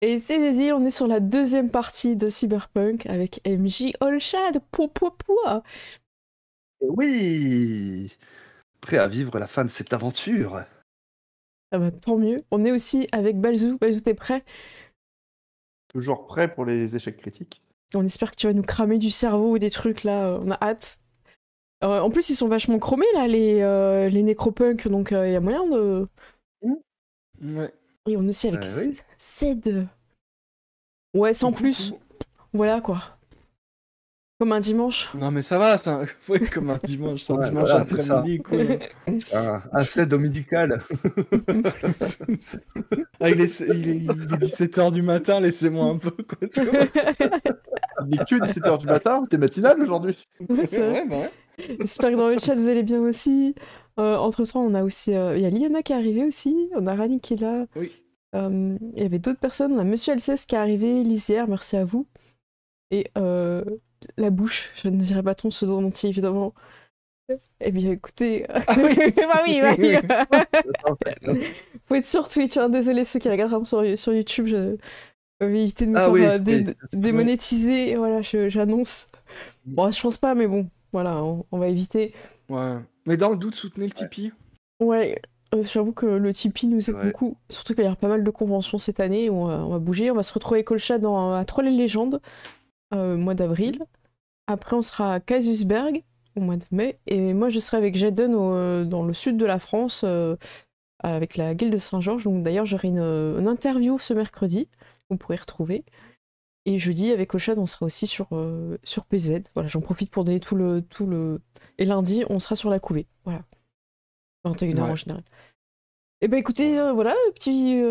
Et c'est Daisy, on est sur la deuxième partie de Cyberpunk avec MJ Olshad. Pou pou pou. Oui, prêt à vivre la fin de cette aventure. Ah bah, tant mieux. On est aussi avec Balzou. Balzou, t'es prêt? Toujours prêt pour les échecs critiques. On espère que tu vas nous cramer du cerveau ou des trucs là. On a hâte. En plus, ils sont vachement chromés là, les nécropunk, donc il y a moyen de. Ouais. Et on est aussi avec Oui. Ced. Ouais, sans plus. Voilà quoi. Comme un dimanche. Non mais ça va, c'est un... ouais, comme un dimanche, c'est un Ouais, dimanche voilà, c'est après-midi, cool. Un set dominical. Ah, il est 17h du matin, laissez-moi un peu, quoi. Tu vois. Il est que 17h du matin, t'es matinal aujourd'hui. C'est vrai. Ouais, bah ouais. J'espère que dans le chat vous allez bien aussi. Entre-temps, on a aussi. Il y a Liana qui est arrivée aussi. On a Rani qui est là. Oui. Il y avait d'autres personnes. On a Monsieur Alcès qui est arrivé. Lisière, merci à vous. Et la bouche, je ne dirai pas ton pseudo en entier évidemment. Eh bien écoutez. Ah oui. Bah oui, bah oui. Faut être sur Twitch, hein. Désolé ceux qui regardent sur YouTube. Je vais éviter de me faire démonétiser. Voilà, j'annonce. Bon, je pense pas, mais bon. Voilà, on va éviter. Ouais. Mais dans le doute, soutenez le Tipeee. Ouais, j'avoue que le Tipeee nous aide beaucoup. Surtout qu'il y a pas mal de conventions cette année où on va bouger. On va se retrouver avec Colchad à Troll et Légendes au mois d'avril. Après, on sera à Casusberg au mois de mai. Et moi, je serai avec Jaden dans le sud de la France avec la Guilde de Saint-Georges. Donc d'ailleurs, j'aurai une interview ce mercredi. Vous pourrez retrouver. Et jeudi, avec Colchad, on sera aussi sur PZ. Voilà, j'en profite pour donner tout le... Et lundi, on sera sur la couvée. Voilà. 21h en général. Et ben écoutez, voilà, petit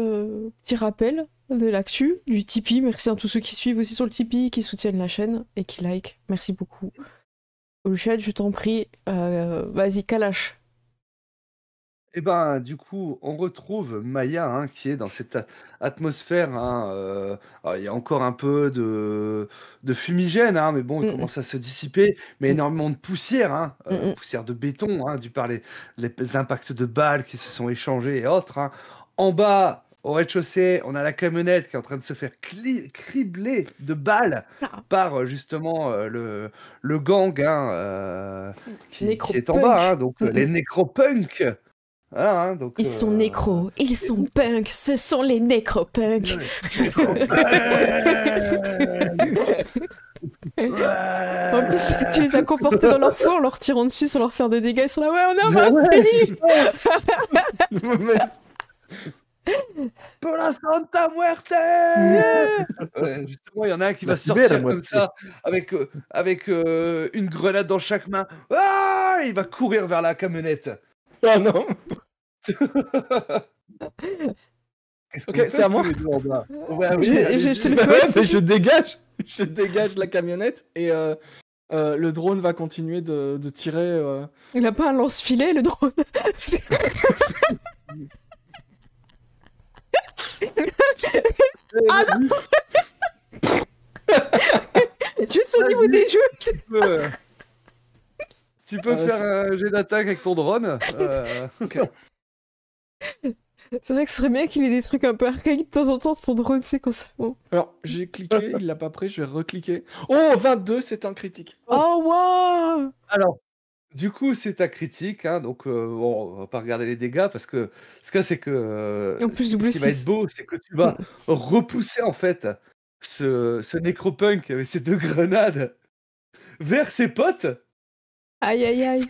rappel de l'actu, du Tipeee. Merci à tous ceux qui suivent aussi sur le Tipeee, qui soutiennent la chaîne et qui like. Merci beaucoup. Olshad, je t'en prie, vas-y, calache. Et ben, du coup, on retrouve Maya, hein, qui est dans cette atmosphère. Hein, alors, il y a encore un peu de fumigène, hein, mais bon, il commence à se dissiper. Mais énormément de poussière, hein, poussière de béton, hein, dû par les impacts de balles qui se sont échangés et autres. Hein. En bas, au rez-de-chaussée, on a la camionnette qui est en train de se faire cribler de balles par justement le gang hein, qui est en bas, hein, donc les nécropunks. Voilà, hein, donc, ils sont nécros, ils sont punks, ce sont les nécropunks. En plus, tu les as comportés dans leur foi en leur tirant dessus sans leur faire des dégâts. Ils sont là, ouais, on a Pour la Santa Muerte. Justement, il y en a un qui va sortir comme ça, avec une grenade dans chaque main. Ah, il va courir vers la camionnette. Oh non. Ok, c'est à moi. Ouais, oui, je te le souhaite. Mais je dégage la camionnette et le drone va continuer de tirer. Il a pas un lance-filet, le drone. Ah non. Juste au niveau des joues. Tu peux faire un jet d'attaque avec ton drone. Okay. C'est vrai que ce serait bien qu'il ait des trucs un peu archaïques de temps en temps, son drone, c'est comme ça. Bon. Alors, j'ai cliqué, il l'a pas pris, je vais recliquer. Oh, 22, c'est un critique. Oh, wow. Alors, du coup, c'est ta critique, hein, donc bon, on va pas regarder les dégâts parce que ce qu'il y a, c'est que en plus, ce qui va être beau, c'est que tu vas repousser en fait ce nécropunk avec ses 2 grenades vers ses potes. Aïe, aïe, aïe.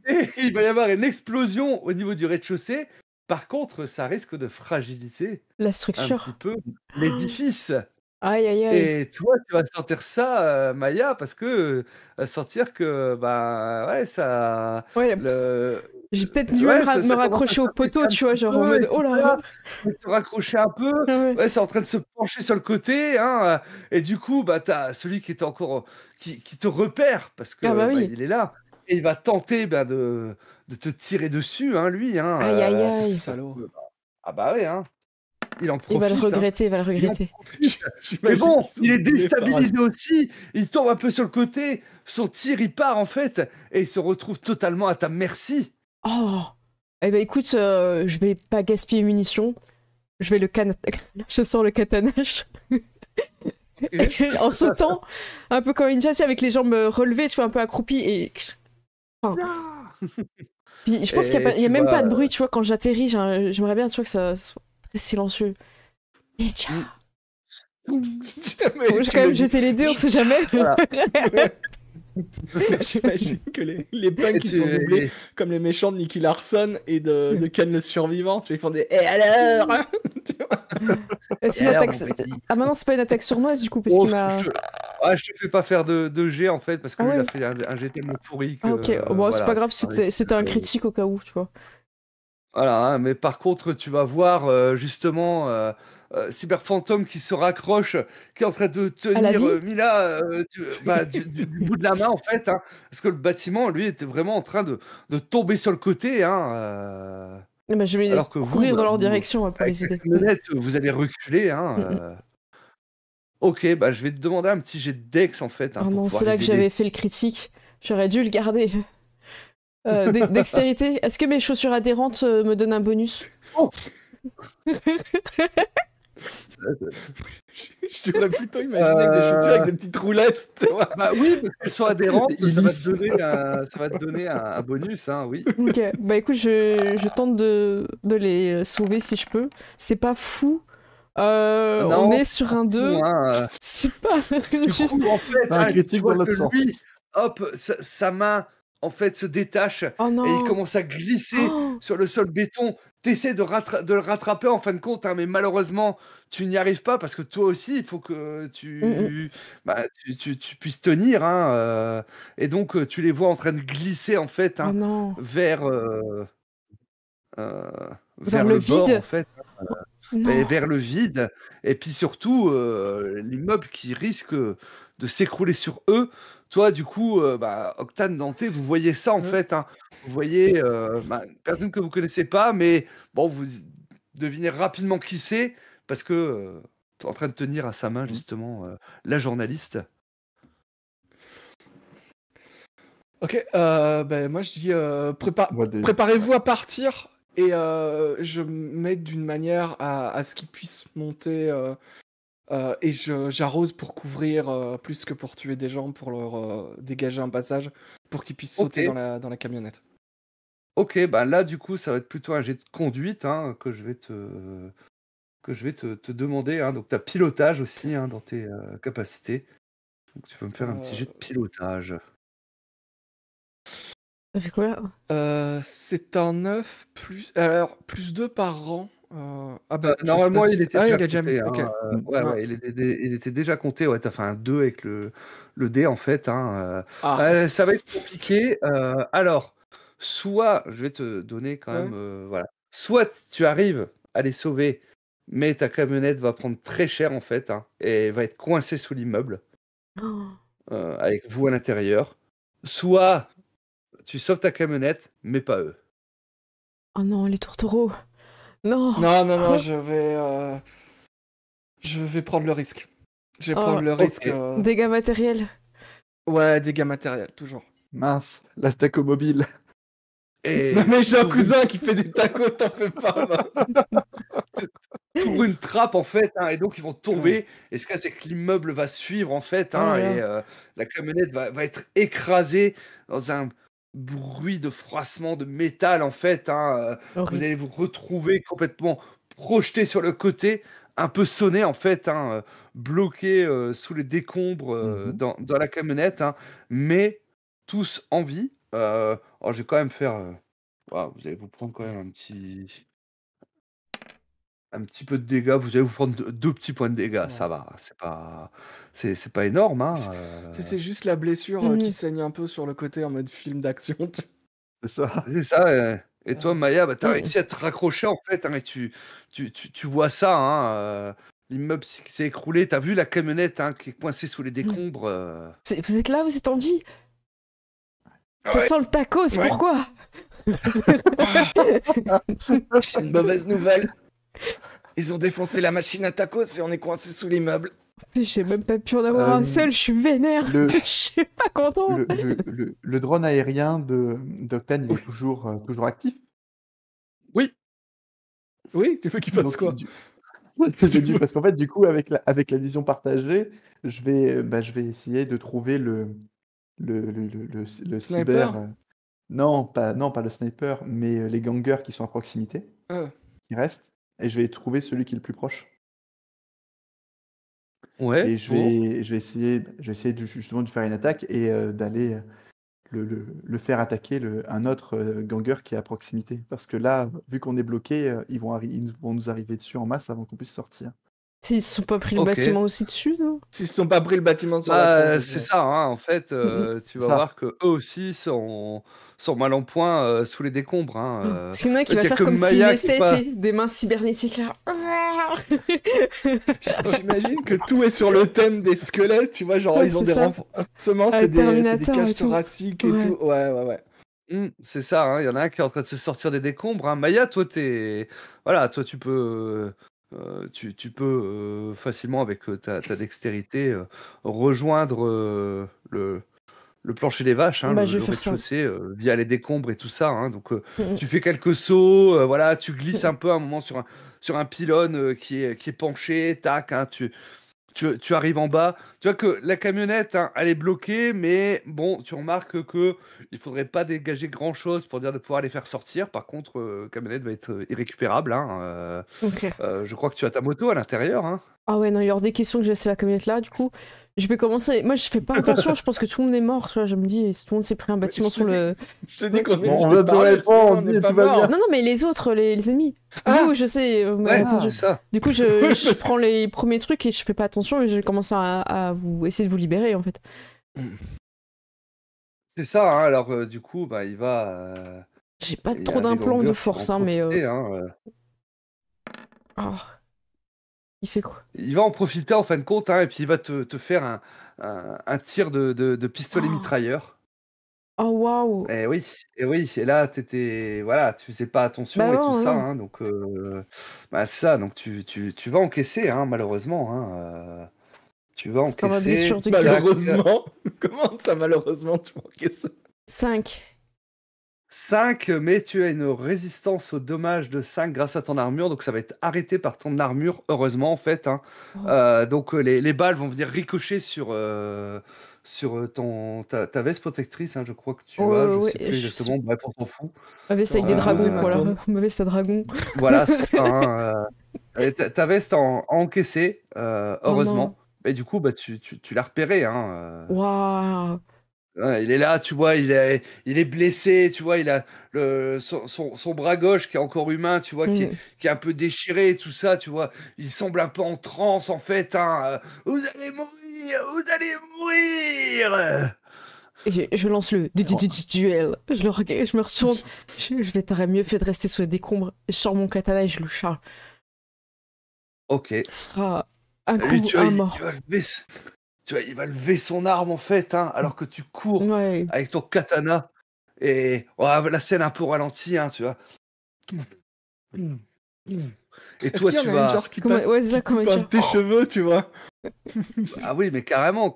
Et il va y avoir une explosion au niveau du rez-de-chaussée. Par contre, ça risque de fragiliser la structure. Un petit peu l'édifice. Aïe, aïe, aïe. Et toi, tu vas sentir ça, Maya, parce que sentir que, bah, ouais, ça... Ouais, j'ai peut-être dû me raccrocher au poteau, tu vois, genre en mode, oh là là. Se raccrocher un peu, ouais, c'est en train de se pencher sur le côté, hein, et du coup, bah, t'as celui qui est encore... qui te repère, parce que il est là, et il va tenter de te tirer dessus, hein, lui. Hein, aïe, aïe, aïe. Salaud. Ah bah ouais, hein. Il en profite. Il va le regretter, il va le regretter. Mais bon, il est déstabilisé aussi. Il tombe un peu sur le côté. Son tir, il part en fait. Et il se retrouve totalement à ta merci. Oh. Eh ben écoute, je vais pas gaspiller munitions. je vais je sors le katanache. En sautant, un peu comme une chasse avec les jambes relevées, tu vois, un peu accroupies et... Enfin... Puis je pense qu'il n'y a même pas de bruit, tu vois, quand j'atterris, j'aimerais bien, tu vois, que ça soit très silencieux. Ninja. Bon, j'ai quand même jeté les dés, on sait jamais. Voilà. J'imagine que les punks qui sont doublés comme les méchants de Nicky Larson et de Ken le survivant, tu vois, ils font des « Et alors ?» C'est une attaque... Ah, maintenant, c'est pas une attaque sournoise, du coup, parce qu'il m'a... Je te fais pas faire de jet, en fait, parce que lui, il a fait un jet tellement pourri que... Ah, ok. Bon, voilà, c'est pas grave, c'était un critique au cas où, tu vois. Voilà, hein, mais par contre, tu vas voir, justement... Cyber Phantom qui se raccroche, qui est en train de tenir Mila du bout de la main, en fait, hein, parce que le bâtiment, lui, était vraiment en train de tomber sur le côté. Hein, je vais alors que courir dans leur direction pour les aider. Vous allez reculer. Hein, Ok, je vais te demander un petit jet de Dex, en fait. Hein, oh non, c'est là que j'avais fait le critique. J'aurais dû le garder. Dextérité. Est-ce que mes chaussures adhérentes me donnent un bonus? Je devrais plutôt imaginer des chaussures avec des petites roulettes, tu vois. Oui, parce qu'elles sont adhérentes, ça va te donner un bonus, hein, oui. Ok, écoute, je tente de les sauver si je peux. C'est pas fou. Non, on est sur un 2. Hein, c'est pas... Du coup, en fait, un critique dans l'autre sens. Lui, hop, sa main, en fait, se détache et il commence à glisser sur le sol béton. T'essaies de le rattraper en fin de compte, hein, mais malheureusement, tu n'y arrives pas parce que toi aussi, il faut que tu puisses tenir. Hein, et donc, tu les vois en train de glisser, en fait, hein, vers le vide. bord, en fait. Vers le vide. Et puis surtout, l'immeuble qui risque de s'écrouler sur eux. Toi, du coup, Octane, Dante, vous voyez ça, en fait. Hein. Vous voyez personne que vous connaissez pas, mais bon, vous devinez rapidement qui c'est, parce que tu es en train de tenir à sa main, justement, la journaliste. Ok, moi je dis, préparez-vous à partir, et je mets d'une manière à ce qu'ils puissent monter, et j'arrose pour couvrir plus que pour tuer des gens, pour leur dégager un passage, pour qu'ils puissent sauter dans la camionnette. Ok, là du coup ça va être plutôt un jet de conduite, hein, que je vais te demander. Hein. Donc tu as pilotage aussi, hein, dans tes capacités. Donc tu peux me faire un petit jet de pilotage. Ça fait quoi? C'est un 9 plus... Alors, plus 2 par rang. Normalement, il était déjà compté. Okay. Ouais, il était déjà compté. Ouais, t'as fait un 2 avec le dé, en fait. Hein. Ça va être compliqué. Alors, soit, je vais te donner quand même... voilà. Soit tu arrives à les sauver, mais ta camionnette va prendre très cher, en fait, hein, et va être coincée sous l'immeuble, avec vous à l'intérieur. Soit tu sauves ta camionnette, mais pas eux. Oh non, les tourtereaux. Non. Non, je vais prendre le risque. Je vais prendre le risque. Dégâts matériels. Ouais, dégâts matériels, toujours. Mince, l'attaque au mobile. Non, mais j'ai un cousin qui fait des tacos, t'en fais pas. Pour une trappe, en fait, hein, et donc ils vont tomber. Et ce cas, c'est que l'immeuble va suivre, en fait, hein, et la camionnette va être écrasée dans un bruit de froissement de métal, en fait. Hein, vous allez vous retrouver complètement projeté sur le côté, un peu sonné, en fait, hein, bloqué sous les décombres dans la camionnette, hein, mais tous en vie. Alors, je vais quand même faire... vous allez vous prendre quand même un petit peu de dégâts, vous allez vous prendre 2 petits points de dégâts, ça va, c'est pas énorme. Hein, C'est juste la blessure qui saigne un peu sur le côté en mode film d'action. C'est ça. C'est ça, et toi, Maya, t'as réussi à te raccrocher, en fait, hein, et tu vois ça, hein, l'immeuble qui s'est écroulé, t'as vu la camionnette, hein, qui est coincée sous les décombres. Vous êtes là, vous êtes en vie. Ça sent le tacos, pourquoi? J'ai une mauvaise nouvelle. Ils ont défoncé la machine à tacos et on est coincé sous l'immeuble. J'ai même pas pu en avoir un seul, je suis vénère. Je suis pas content. Le drone aérien d'Octane, il est toujours actif? Oui. Oui, tu veux qu'il fasse quoi? Parce qu'en fait, du coup, avec la vision partagée, je vais essayer de trouver le cyber. Sniper? Non, pas le sniper, mais les gangers qui sont à proximité, Ah. qui restent, et je vais trouver celui qui est le plus proche. Ouais, Et je vais essayer justement de faire une attaque et d'aller le faire attaquer un autre ganger qui est à proximité. Parce que là, vu qu'on est bloqué, ils vont nous arriver dessus en masse avant qu'on puisse sortir. S'ils se sont pas pris le Ok. bâtiment aussi dessus, non? S'ils se sont pas pris le bâtiment sur la tronche. C'est ça, hein, en fait, tu vas Ça. voir qu'eux aussi sont mal en point sous les décombres. Hein, Parce qu'il y en a qui va y a faire que comme s'il Maya qui est essaie, pas- tu sais, des mains cybernétiques là. J'imagine que tout est sur le thème des squelettes, tu vois, genre Ouais, ils ont c'est des ça. renforcements, Ah, c'est des Terminator cages et tout. thoraciques et Ouais. tout. Ouais. C'est ça, hein, il y en a un qui est en train de se sortir des décombres. Hein. Maya, toi, voilà, toi, tu peux, tu peux facilement, avec ta dextérité, rejoindre le plancher des vaches, hein, Bah, le je vais faire ça. rez-de-chaussée, via les décombres et tout ça. Hein, donc, Mm. tu fais quelques sauts, voilà, tu glisses un peu à un moment sur un pylône qui est penché, tac, hein, tu arrives en bas. Tu vois que la camionnette, hein, elle est bloquée, mais bon, tu remarques que il faudrait pas dégager grand-chose pour dire de pouvoir les faire sortir. Par contre, la camionnette va être irrécupérable. Hein, Ok. je crois que tu as ta moto à l'intérieur. Hein. Ah ouais, non, il est hors des questions que je laisse la camionnette là, du coup. Je vais commencer. Moi, je fais pas attention, je pense que tout le monde est mort, tu vois. Je me dis, si tout le monde s'est pris un bâtiment sur le. Je te dis qu'on est. Bon, je on t'ai va te parlé, répondre, on dis, n'est pas tout va mort. bien. Non, non, mais les autres, les ennemis. Ah Vous, je sais. Ouais, attends, c'est ça. Du coup, je prends les premiers trucs et je fais pas attention et je commence à vous essayer de vous libérer, en fait. C'est ça. Hein, alors, du coup, bah, il va. J'ai pas Il y trop a des d'implants de gangers qui vont force, hein, mais. profiter, hein, Oh. Il fait quoi? Il va en profiter en fin de compte, hein, et puis il va te faire un tir de pistolet Oh. mitrailleur. Oh, waouh! Et oui, et là, voilà, tu faisais pas attention Bah et tout non, ça, non. hein, donc c'est ça, donc tu vas encaisser, hein, malheureusement, hein, tu vas Faire ma encaisser. blessure de cœur. Malheureusement. Comment ça, malheureusement, tu manquais ça? 5. 5, mais tu as une résistance aux dommages de 5 grâce à ton armure, donc ça va être arrêté par ton armure, heureusement, en fait. Hein. Oh. Donc les balles vont venir ricocher sur ta veste protectrice, hein, je crois que tu as, je Ouais, sais plus exactement, bref, on s'en fout. ma veste avec des Euh, dragons, voilà. Hématome. Ma veste à dragon. Voilà, c'est ça. Hein, et ta veste a encaissé, Oh non. heureusement. Et du coup, bah, tu l'as repéré. Hein, Waouh. ouais, il est là, tu vois, il est blessé, tu vois, il a son bras gauche qui est encore humain, tu vois, qui est un peu déchiré, tout ça, tu vois. Il semble un peu en transe, en fait. Hein, vous allez mourir, vous allez mourir. Et je lance le duel. Je me retourne. Je vais t'aurais mieux fait de rester sous les décombres. Je sors mon katana et je le charge. Ok. Ce sera un coup, Lui, tu vois, un mort. il va lever son arme, en fait, hein, alors que tu cours Ouais. avec ton katana. Et la scène un peu ralentie, hein, tu vois. Et Est-ce toi, qu'il y tu en a une vas. genre qui Comment- passe, ouais, c'est ça, qui comment coupe un de dire. tes cheveux, tu vois? Ah oui, mais carrément,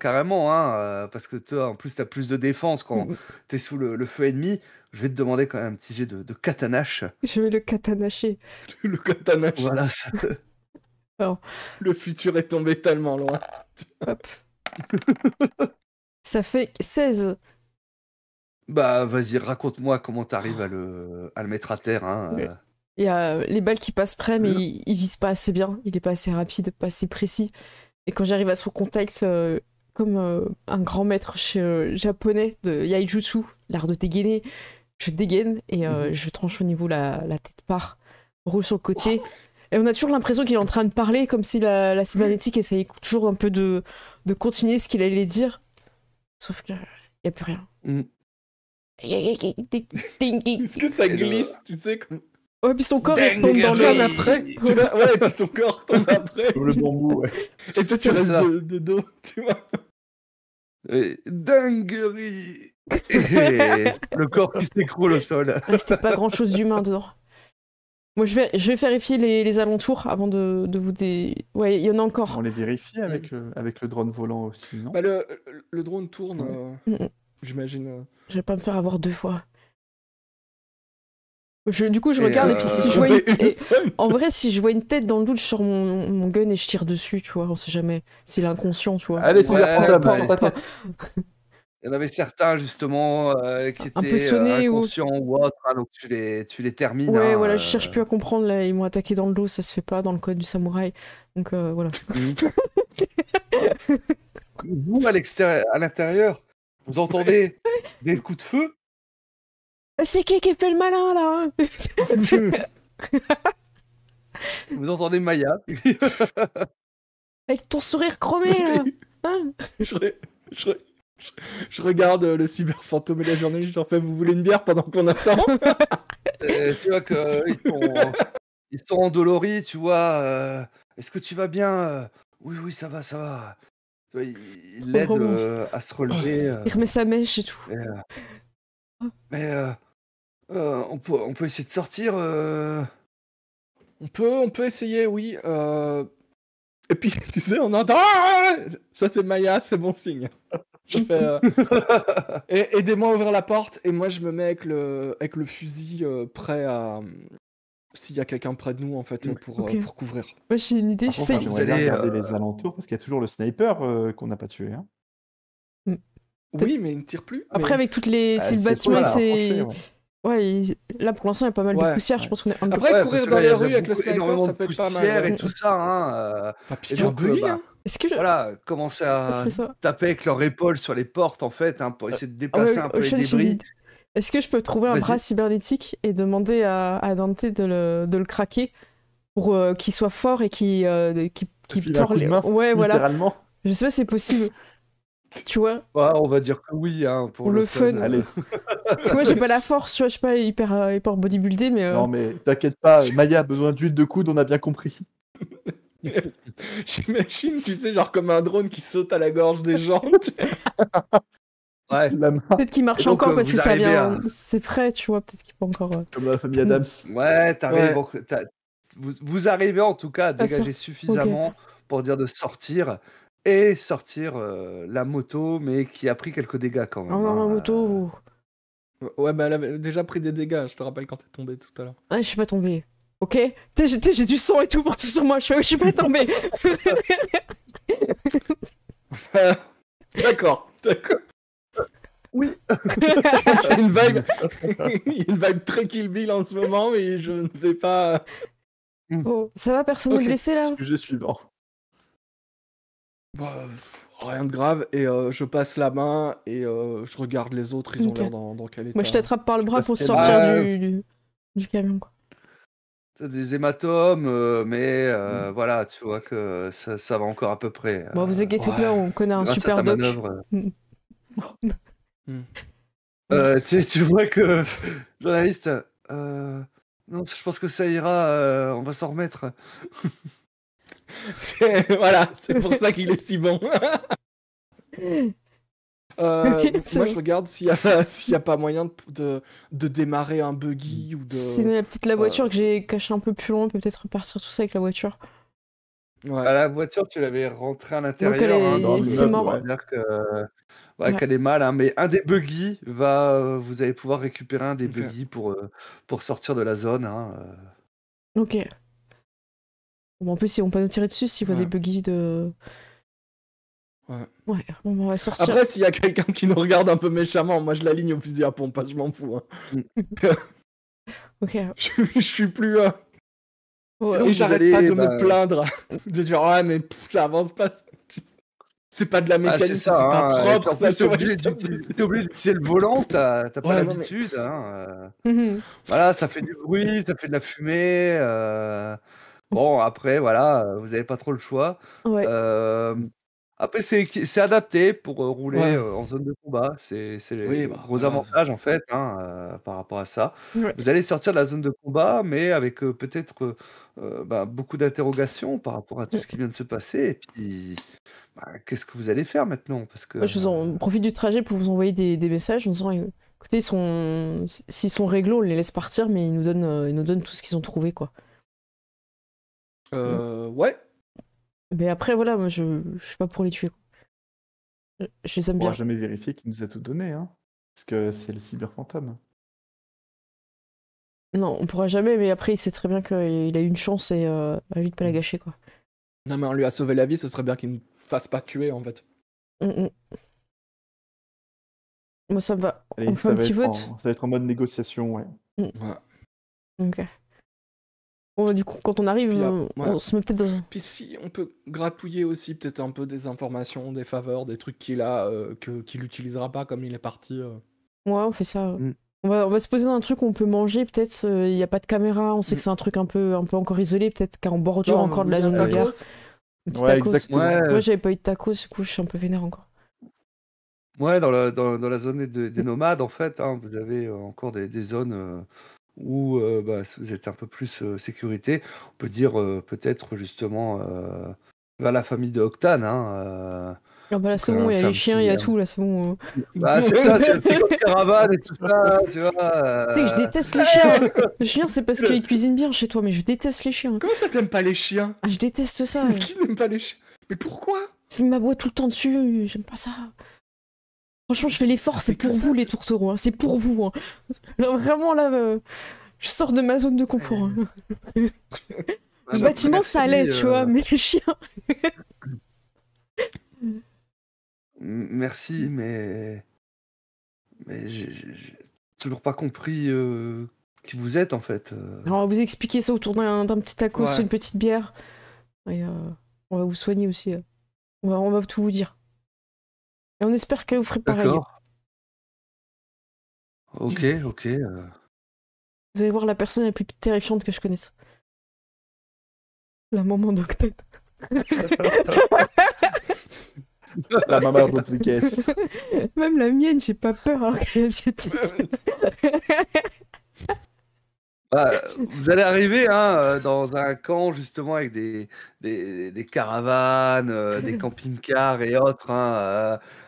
hein, parce que toi, en plus, t'as plus de défense quand t'es sous le feu ennemi. Je vais te demander quand même un petit jet de katanache. Je vais le katanacher. Le katana. Voilà, ça. Alors, Le futur est tombé tellement loin. hop. Ça fait 16. Bah, vas-y, raconte-moi comment t'arrives à le mettre à terre. Hein, Ouais. Il y a les balles qui passent près, mais il vise pas assez bien. Il est pas assez rapide, pas assez précis. Et quand j'arrive à son contexte, comme un grand maître japonais de Yaijutsu, l'art de dégainer, je dégaine et je tranche au niveau la tête part, roule sur le côté. Et on a toujours l'impression qu'il est en train de parler, comme si la cybernétique essayait toujours un peu de continuer ce qu'il allait dire. Sauf qu'il n'y a plus rien. Est-ce que ça glisse, tu sais, comme... Ouais, puis son corps il tombe dans Bien le... après, tu vois, ouais, et puis son corps tombe après. Comme le bambou, ouais. Et toi, tu C'est restes ça. de dos, tu vois. Dinguerie. Et le corps qui s'écroule au sol. Restait pas grand chose d'humain dedans. Moi, je vais vérifier les alentours avant de vous Ouais, il y en a encore. On les vérifie avec le drone volant aussi, non? Bah, le drone tourne, j'imagine. Je vais pas me faire avoir 2 fois. Du coup, je regarde et puis si je vois en vrai, si je vois une tête dans le doute, je sors mon gun et je tire dessus, tu vois. On sait jamais. S'il est inconscient, tu vois. Allez, c'est fantôme, sur ta tête. Il y en avait certains justement qui Un peu étaient sonnés inconscients ou autres, hein, donc tu les termines. Ouais, hein, voilà, je cherche plus à comprendre. Là, ils m'ont attaqué dans le dos, ça se fait pas dans le code du samouraï. Donc voilà. Vous, à l'intérieur, vous entendez des coups de feu? C'est qui fait le malin là? Vous entendez Maya? Avec ton sourire chromé là. Hein? Je regarde le cyber fantôme et la journaliste, je leur fais vous voulez une bière pendant qu'on attend? Tu vois qu'ils sont endoloris, tu vois. Est-ce que tu vas bien? Oui, ça va, ça va. Tu vois, il l'aide à se relever. Il remet sa mèche et tout. Mais on peut essayer de sortir. On peut essayer, oui. Et puis, tu sais, on entend... Ça, c'est Maya, c'est bon signe. Je fais... Aidez-moi à ouvrir la porte, et moi, je me mets avec le fusil prêt à... S'il y a quelqu'un près de nous, en fait, pour couvrir. Moi, j'ai une idée, Par contre, j'aimerais bien regarder les alentours, parce qu'il y a toujours le sniper qu'on n'a pas tué. Hein. Oui, mais il ne tire plus. Après, avec toutes les... si le bâtiment, c'est... Ouais, là pour l'instant il y a pas mal de poussière, je pense qu'on est un peu... Après courir dans les rues avec le sniper, ça peut être pas mal. Et tout ça, hein. Et donc, est-ce que voilà, commencer à taper avec leur épaule sur les portes en fait, hein, pour essayer de déplacer un peu les débris. Est-ce que je peux trouver un bras cybernétique et demander à Dante de le craquer pour qu'il soit fort et qu'il tord les... Ouais, voilà. Littéralement. Je sais pas si c'est possible. Tu vois? Ouais, on va dire que oui, hein, pour le fun. Allez. Parce que moi, j'ai pas la force, tu vois, je suis pas hyper bodybuildé, mais... Non, mais t'inquiète pas, Maya a besoin d'huile de coude, on a bien compris. J'imagine, tu sais, genre comme un drone qui saute à la gorge des gens. Ouais. Peut-être qu'il marche donc, encore parce que ça vient... C'est prêt, tu vois, peut-être qu'il peut encore... Comme la famille Adams. Ouais, t'arrives... Ouais. Vous arrivez en tout cas à dégager suffisamment pour dire de sortir... Et sortir la moto, mais qui a pris quelques dégâts quand même. Non, la moto... Ouais, bah elle avait déjà pris des dégâts, je te rappelle quand t'es tombé tout à l'heure. Ah, je suis pas tombé. Ok? J'ai du sang et tout pour tout sur moi, je suis pas tombé. D'accord. Oui. Il y a une vibe très Kill Bill en ce moment, mais je ne vais pas... Oh, ça va, personne n'est blessé là? Sujet suivant. Bah, rien de grave, et je passe la main et je regarde les autres, ils ont l'air dans quel état. Moi je t'attrape par le bras pour te sortir du camion, quoi. T'as des hématomes, mais voilà, tu vois que ça va encore à peu près. Bon, vous inquiétez pas, on connaît un super doc. Tu vois que journaliste, non, je pense que ça ira, on va s'en remettre. Voilà, c'est pour ça qu'il est si bon. Moi, je regarde s'il y a pas moyen de démarrer un buggy ou de... C'est la voiture que j'ai cachée un peu plus loin, on peut peut-être repartir tout ça avec la voiture. Ouais. La voiture, tu l'avais rentrée à l'intérieur. Donc c'est mort. C'est-à-dire qu'elle est mal, hein, mais un des buggy vous allez pouvoir récupérer un des buggy pour sortir de la zone. Hein. Ok. Bon, en plus, ils vont pas nous tirer dessus s'ils voient des buggy de... Ouais, bon, on va sortir. Après, s'il y a quelqu'un qui nous regarde un peu méchamment, moi je l'aligne au fusil à pompe, je m'en fous. Hein. Ok. Je suis plus... Et j'arrête pas de me plaindre, de dire ouais mais ça avance pas, c'est pas de la mécanique, c'est pas propre. T'es obligé d'utiliser le volant, t'as pas l'habitude. Voilà, ça fait du bruit, ça fait de la fumée. Bon, après, voilà, vous avez pas trop le choix. Après, c'est adapté pour rouler en zone de combat. C'est les gros avantages, en fait, hein, par rapport à ça. Vous allez sortir de la zone de combat, mais avec peut-être beaucoup d'interrogations par rapport à tout ce qui vient de se passer. Et puis, qu'est-ce que vous allez faire maintenant? Parce que, je vous profite du trajet pour vous envoyer des messages en disant écoutez, s'ils sont réglo, on les laisse partir, mais ils nous donnent tout ce qu'ils ont trouvé, quoi. Ouais. Mais après, voilà, moi, je suis pas pour les tuer. Je les aime bien. On va jamais vérifier qu'il nous a tout donné, hein. Parce que c'est le cyber fantôme. Non, on pourra jamais, mais après, il sait très bien qu'il a eu une chance et à lui de pas la gâcher, quoi. Non, mais on lui a sauvé la vie, ce serait bien qu'il ne fasse pas tuer, en fait. Moi, ça me va. Allez, On fait un petit vote. ça va être en mode négociation, ouais. Ouais. Ok. Bon, du coup, quand on arrive, Puis, on se met peut-être dans un... Puis si, on peut gratouiller aussi peut-être un peu des informations, des faveurs, des trucs qu'il a, qu'il utilisera pas comme il est parti. Ouais, on fait ça. On va se poser dans un truc où on peut manger, peut-être. Il n'y a pas de caméra, on sait que c'est un truc un peu encore isolé, peut-être qu'en bordure Non, encore de la zone de guerre. Ouais, exactement. Moi, j'avais pas eu de tacos, du coup, je suis un peu vénère encore. Ouais, dans la zone des nomades, en fait, hein, vous avez encore des zones où vous êtes un peu plus sécurité. On peut dire peut-être justement vers la famille de Octane. Hein, Ah bah là, c'est bon, il y a les chiens, il y a tout, là, c'est bon. c'est ça, c'est comme caravane et tout ça, tu vois. Tu sais que je déteste les chiens. Les chiens, c'est parce qu'ils cuisinent bien chez toi, mais je déteste les chiens. Comment ça t'aimes pas les chiens? Ah, je déteste ça. Qui n'aime pas les chiens? Mais pourquoi? S'ils m'aboient tout le temps dessus, j'aime pas ça. Franchement, je fais l'effort, c'est pour vous les tourtereaux, hein. C'est pour vous. Hein. Vraiment là, je sors de ma zone de confort. Hein. Le bâtiment, ça allait, tu vois, mais les chiens. Merci, mais j'ai toujours pas compris qui vous êtes en fait. Alors, on va vous expliquer ça autour d'un petit tacos, une petite bière. Et on va vous soigner aussi. On va tout vous dire. Et on espère que vous ferez pareil. D'accord. Ok. Vous allez voir la personne la plus terrifiante que je connaisse. La maman d'Octane. La maman Rodriguez. Même la mienne, j'ai pas peur alors qu'elle est asiatique. Vous allez arriver dans un camp justement avec des caravanes, des camping-cars et autres.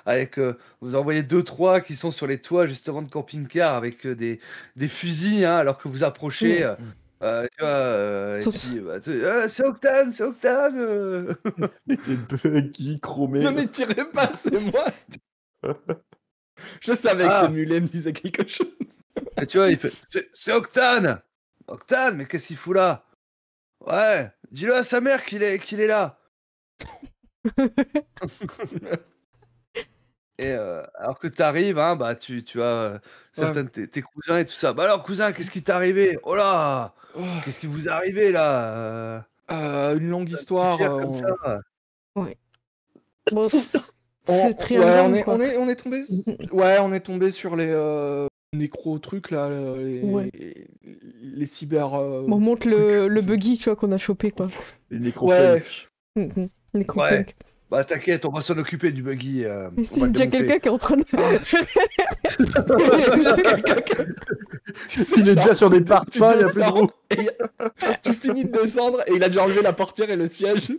Avec, vous en voyez 2-3 qui sont sur les toits justement de camping-cars avec des fusils alors que vous approchez. Tu vois, et puis, c'est Octane, c'est Octane. Mais t'es buggy, chromé. Ne me tirez pas, c'est moi. Je savais que ce mulet me disait quelque chose. Et tu vois, il fait, c'est Octane. Octane, mais qu'est-ce qu'il fout là? Ouais, dis-le à sa mère qu'il est là. Et alors que t'arrives, tu as certains de tes cousins et tout ça. Bah alors, cousin, qu'est-ce qui t'est arrivé? Oh là, qu'est-ce qui vous est arrivé là? Une longue histoire. Comme ça. Ouais. Bon, c'est pris un drame, quoi. On est tombé. Ouais, on est tombé sur les nécro trucs là, les cyber. On monte le buggy, tu vois, qu'on a chopé, quoi. Les nécro-punks. Les nécro-punks. Bah t'inquiète, on va s'en occuper du buggy. C'est déjà quelqu'un qui est en train de... Il est déjà sur des parpaings, il y a plus de roues. Tu finis de descendre et il a déjà enlevé la portière et le siège.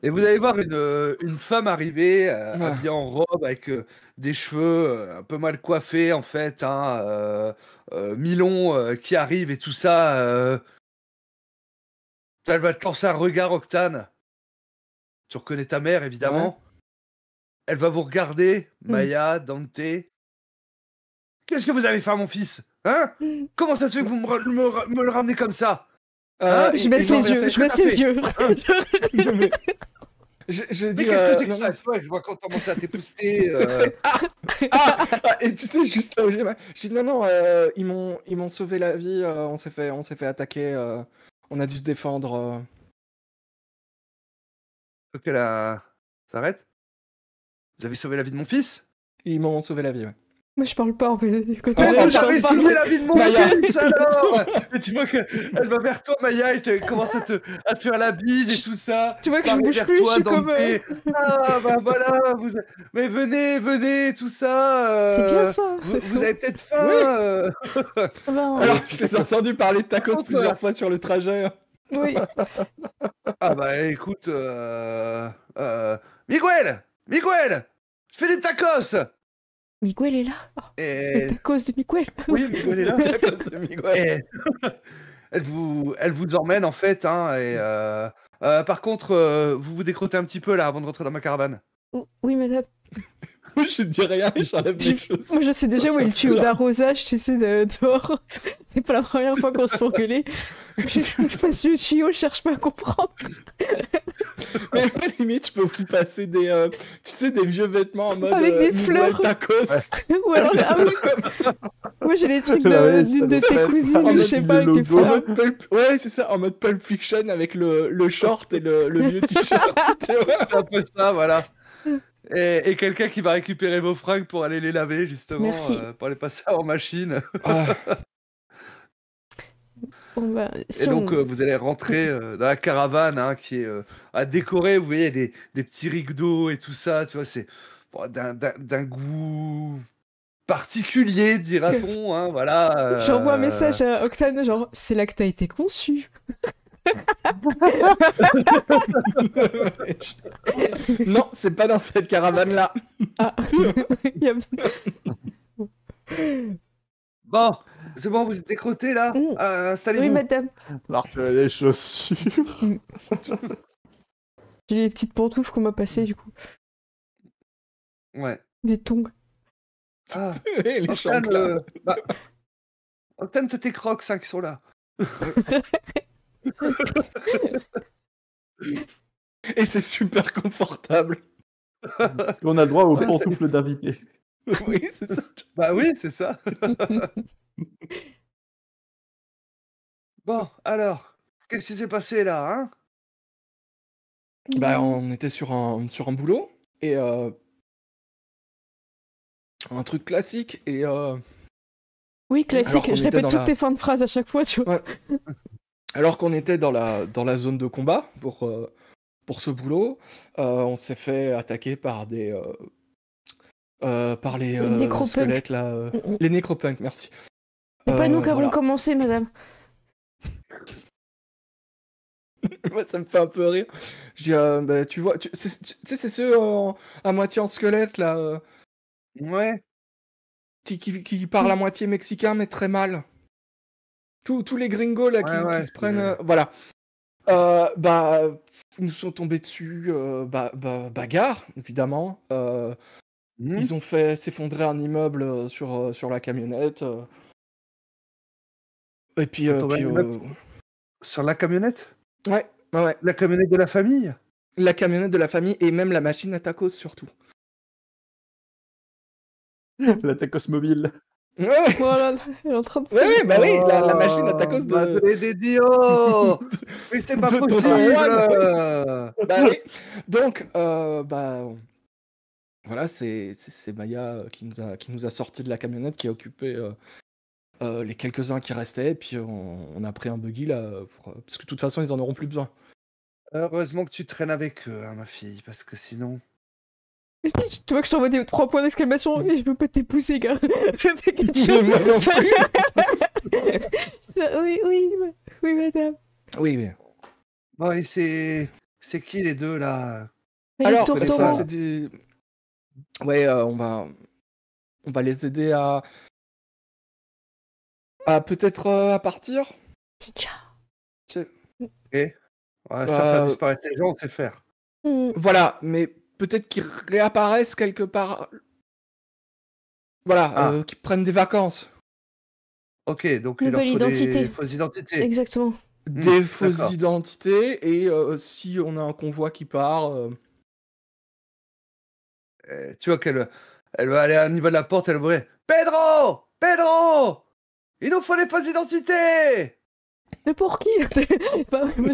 Et vous allez voir une femme arriver, habillée en robe, avec des cheveux un peu mal coiffés, en fait, mi-long, qui arrive et tout ça. Elle va te lancer un regard, Octane. Tu reconnais ta mère, évidemment. Ouais. Elle va vous regarder, Maya, Dante. Qu'est-ce que vous avez fait à mon fils? Hein? Comment ça se fait que vous me le ramenez comme ça? Je baisse les yeux, je baisse les yeux. Je dis, mais qu'est-ce que c'est que ça? Je vois quand t'as commencé à t'épousseter. Et tu sais, juste là où j'ai dit non, ils m'ont sauvé la vie, on s'est fait attaquer, on a dû se défendre. Ok, là, s'arrête. Vous avez sauvé la vie de mon fils? Ils m'ont sauvé la vie, ouais. Moi je parle pas en fait. Vous avez sauvé la vie de mon fils alors. Et tu vois qu'elle va vers toi, Maya, et commence à te faire la bise et tout ça. Tu vois que je bouge plus, je suis comme... Ah bah voilà, mais venez, tout ça. C'est bien ça. Vous avez peut-être faim. Alors, je les ai entendus parler de tacos plusieurs fois sur le trajet. Oui. Ah bah écoute, Miguel, je fais des tacos. Miguel est là. Les tacos de Miguel. Oui, Miguel est là. Les tacos de Miguel. Elle vous emmène en fait, par contre, vous vous décrottez un petit peu là avant de rentrer dans ma caravane. Oui, madame. Je dis rien et j'enlève mes chaussures. Moi, je sais déjà où est le tuyau d'arrosage, tu sais, dehors. C'est pas la première fois qu'on se fait engueuler. Je passe le tuyau, je cherche pas à comprendre. Mais limite, je peux vous passer des, tu sais, des vieux vêtements en mode avec des fleurs. tacos. Ouais. Ou alors, moi j'ai les trucs d'une de tes cousines, je sais pas, avec les fleurs. Ouais, c'est ça, en mode Pulp Fiction avec le short et le vieux t-shirt. C'est un peu ça, voilà. Et quelqu'un qui va récupérer vos fringues pour aller les laver, justement. Merci. Pour les passer en machine. Bon, bah, si et donc, vous allez rentrer dans la caravane hein, qui est à décorer. Vous voyez, des petits rideaux et tout ça. Tu vois, c'est d'un goût particulier, dira-t-on. Hein, voilà. J'envoie un message à Octane, genre, c'est là que t'as été conçu. Non, c'est pas dans cette caravane-là. Ah. Bon, c'est bon, vous êtes décrotés là. Installez-vous. Oui, madame. Alors, tu as les chaussures. J'ai les petites pantoufles qu'on m'a passées, du coup. Ouais. Des tongs. Ah, les Octane, Octane, t'as tes crocs hein, qui sont là. Et c'est super confortable. Parce qu'on a le droit aux pantoufles d'invité. Oui, c'est ça. Bah oui, c'est ça. Bon, alors, qu'est-ce qui s'est passé là, hein? Bah, on était sur un boulot et un truc classique et Oui, classique. Je répète toutes tes fins de phrases à chaque fois, tu vois. Ouais. Alors qu'on était dans la zone de combat pour ce boulot, on s'est fait attaquer par par les squelettes là, les nécropunks, merci. C'est pas nous qui avons commencé, madame. Moi, ça me fait un peu rire. Je dis, bah, tu vois, tu sais, c'est ceux à moitié en squelette là, Ouais. qui parlent à moitié mexicain mais très mal. Tous les gringos là qui se prennent, voilà. Bah, ils nous sont tombés dessus, bagarre évidemment. Ils ont fait s'effondrer un immeuble sur la camionnette. Et puis, sur la camionnette? Ouais. La camionnette de la famille? La camionnette de la famille et même la machine à tacos surtout. La tacos mobile. Ouais. Voilà, elle est en train de... Ouais, bah oui, la machine à tacos de... Madre de Dio. Mais c'est pas possible. Bah oui. Donc, voilà, c'est Maya qui nous a sorti de la camionnette, qui a occupé les quelques-uns qui restaient, et puis on a pris un buggy là, parce que de toute façon ils en auront plus besoin. Heureusement que tu traînes avec eux, hein, ma fille, parce que sinon... Tu vois que je t'envoie des 3 points d'exclamation et je peux pas t'épouser, gars. Fais quelque chose. Oui, madame. Oui. Bon, et c'est qui les deux là? Alors, c'est des... Ouais, on va les aider à peut-être à partir. Ok. Ouais, ça faire disparaître les gens, on sait faire. Voilà, mais peut-être qu'ils réapparaissent quelque part. Voilà, qu'ils prennent des vacances. Ok, donc il leur faut des fausses identités. Exactement. Des fausses identités, et si on a un convoi qui part... tu vois qu'elle va aller à niveau de la porte, elle ouvrait. Pedro! Il nous faut des fausses identités! Mais pour qui? Je vais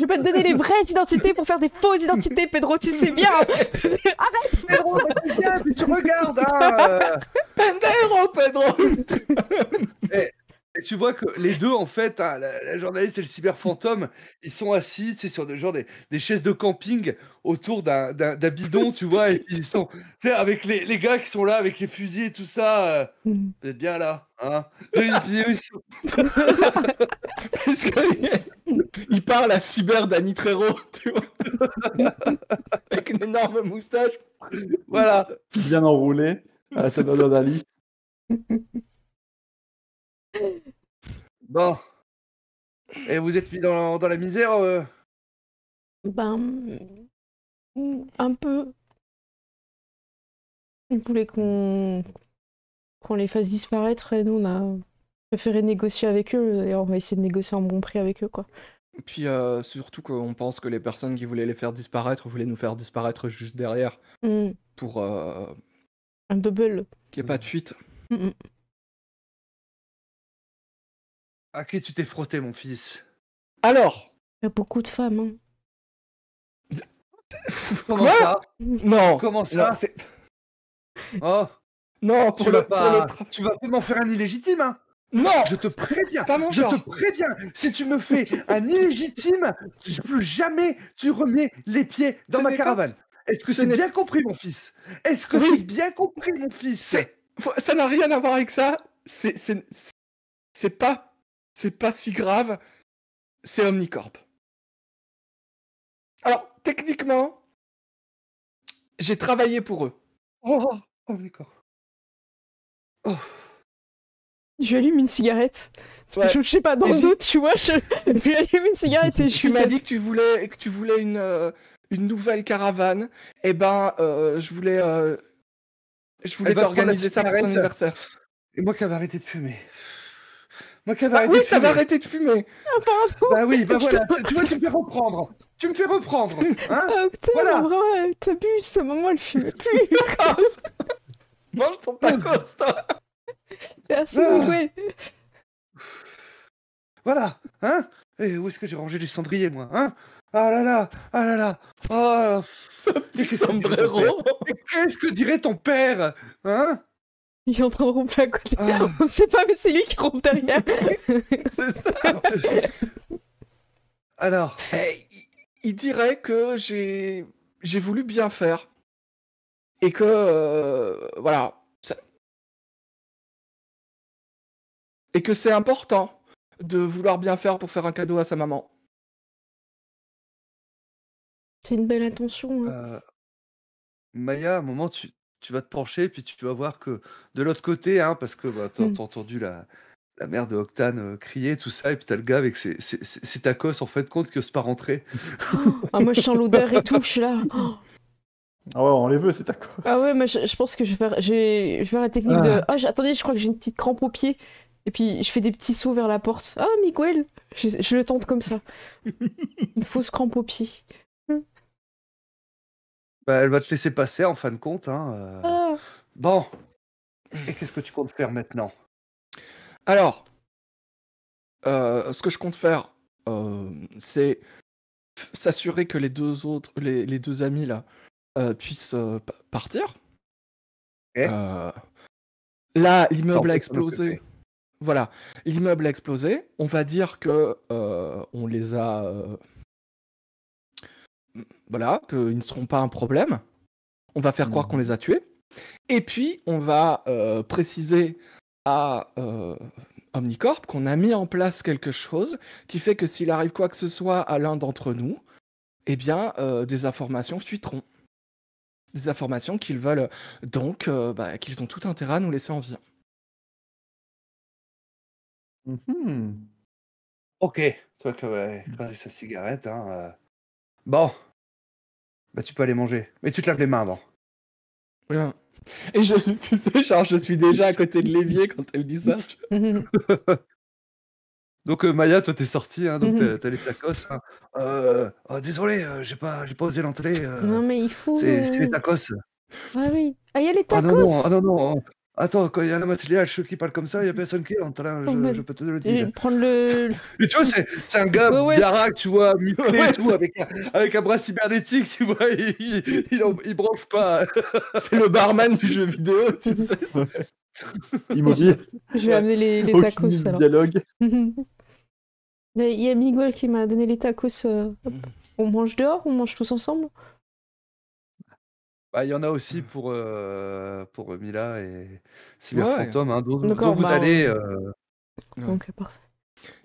pas te donner les vraies identités pour faire des fausses identités, Pedro, tu sais bien. Arrête, Pedro, tu sais bien, puis tu regardes, hein. Pedro. Et tu vois que les deux, en fait, hein, la journaliste et le cyberfantôme, ils sont assis, sur des chaises de camping autour d'un bidon, tu vois, et ils sont, avec les gars qui sont là, avec les fusils et tout ça. Vous êtes bien là, hein? Parce qu'il parle à Cyber Danny Trejo, tu vois, avec une énorme moustache. Voilà. Bien enroulé, à la Salvador Dali. Bon. Et vous êtes mis dans la misère Ben... un peu. Ils voulaient qu'on les fasse disparaître et nous on a préféré négocier avec eux et on va essayer de négocier en bon prix avec eux quoi. Et puis surtout qu'on pense que les personnes qui voulaient les faire disparaître voulaient nous faire disparaître juste derrière pour un double. Qu'il n'y ait pas de fuite. À qui tu t'es frotté, mon fils? Alors, il y a beaucoup de femmes. Hein. Comment ça? Non. Comment ça? Oh. Non, tu vas pas m'en faire un illégitime, hein? Non. Je te préviens. Je te préviens. Si tu me fais un illégitime, plus jamais tu remets les pieds dans ma caravane. Est-ce que c'est bien compris, mon fils? Est-ce que c'est bien compris, mon fils? Ça n'a rien à voir avec ça. C'est pas si grave. C'est Omnicorp. Alors, techniquement, j'ai travaillé pour eux. Oh, Omnicorp. Oh. Je lui allume une cigarette. Ouais. Je sais pas, dans le doute, tu vois, je lui allume une cigarette et je Tu m'as dit que tu voulais une nouvelle caravane. Eh ben, je voulais t'organiser ça pour ton anniversaire. Et moi qui avais arrêté de fumer. Oui, t'avais arrêté de fumer. Ah, pardon. Bah oui, bah voilà. Tu vois, tu me fais reprendre. Hein voilà. Vraiment, t'abuses, maman, elle fumait plus. Mange ton tacos, toi. Merci, Miguel. Voilà, hein? Et où est-ce que j'ai rangé les cendriers, moi, hein? Ah là là. Oh, sombrero. Qu'est-ce que dirait ton père? Hein? Il est en train de rompre à côté. On sait pas, mais c'est lui qui rompt derrière. C'est ça. Alors, il dirait que j'ai voulu bien faire. Et que, voilà. Et que c'est important de vouloir bien faire pour faire un cadeau à sa maman. C'est une belle intention. Hein. Maya, à un moment, tu vas te pencher, puis tu vas voir que de l'autre côté, hein, parce que t'as entendu la mère de Octane crier, tout ça, et puis t'as le gars avec ses tacos, en fait, compte que c'est pas rentré. Moi, je sens l'odeur et tout, je suis là. Ah ouais, on les veut, ces tacos. Ah ouais, mais je pense que je vais faire la technique de... attendez, je crois que j'ai une petite crampe au pied. Et puis, je fais des petits sauts vers la porte. Ah, Miguel! Je le tente comme ça. Une fausse crampe au pied. Bah, elle va te laisser passer, en fin de compte. Hein, Bon. Et qu'est-ce que tu comptes faire maintenant? Alors, ce que je compte faire, c'est s'assurer que les deux amis, là, puissent partir. Okay. Là, l'immeuble a explosé. Voilà, l'immeuble a explosé. On va dire que on les a... voilà, qu'ils ne seront pas un problème. On va faire croire qu'on les a tués. Et puis, on va préciser à Omnicorp qu'on a mis en place quelque chose qui fait que s'il arrive quoi que ce soit à l'un d'entre nous, eh bien, des informations fuiteront. Des informations qu'ils veulent... Donc, qu'ils ont tout intérêt à nous laisser en vie. Ok, toi qui as écrasé sa cigarette, hein. Bon, bah tu peux aller manger, mais tu te laves les mains avant. Oui. Et tu sais, genre, je suis déjà à côté de l'évier quand elle dit ça. Donc Maya, toi t'es sortie, hein, donc t'as les tacos. Hein. Désolé, j'ai pas osé l'entrée. Non mais il faut... C'est les tacos. Ah oui. Ah, il y a les tacos. Ah non. Attends, quand il y a un matriarche qui parle comme ça, il y a personne qui entre, hein, je peux te le dire. Prendre le... Et tu vois, c'est un gars baraque, tu vois, musclé et tout, avec un bras cybernétique, tu vois, il branche pas. C'est le barman du jeu vidéo, tu sais. Immobile. Je vais amener les tacos, alors. Dialogue. Il y a Miguel qui m'a donné les tacos. On mange dehors, on mange tous ensemble? Bah, il y en a aussi pour Mila et Cyberfantôme, hein, dont vous bah, allez... Ok, parfait.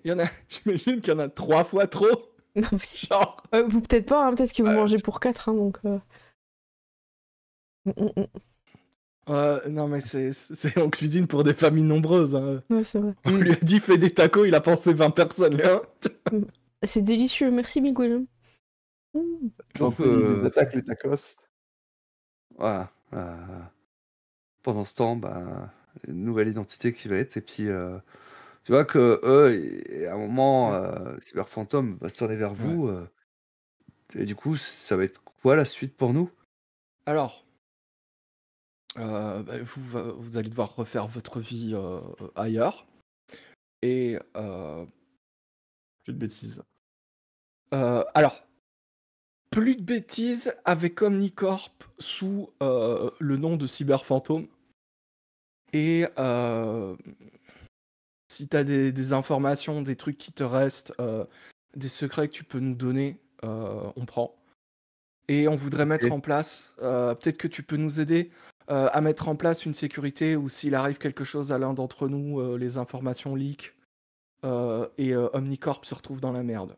Il y en a, j'imagine qu'il y en a 3 fois trop. Genre... vous peut-être pas, hein, peut-être que vous mangez pour 4, hein, donc... non mais c'est en cuisine pour des familles nombreuses. Hein. Ouais, c'est vrai. On lui a dit fais des tacos, il a pensé 20 personnes. Hein. C'est délicieux, merci Miguel. Donc, ils attaquent les tacos. Voilà. pendant ce temps, une nouvelle identité qui va être. Et puis, tu vois que eux, et à un moment, Cyber Phantom va se tourner vers vous. Et du coup, ça va être quoi la suite pour nous? Alors, vous allez devoir refaire votre vie ailleurs. Et Plus de bêtises. alors, plus de bêtises avec Omnicorp sous le nom de Cyber Phantom. Et si t'as des informations, des trucs qui te restent, des secrets que tu peux nous donner, on prend. Et on voudrait mettre en place, peut-être que tu peux nous aider à mettre en place une sécurité où s'il arrive quelque chose à l'un d'entre nous, les informations leak et Omnicorp se retrouve dans la merde.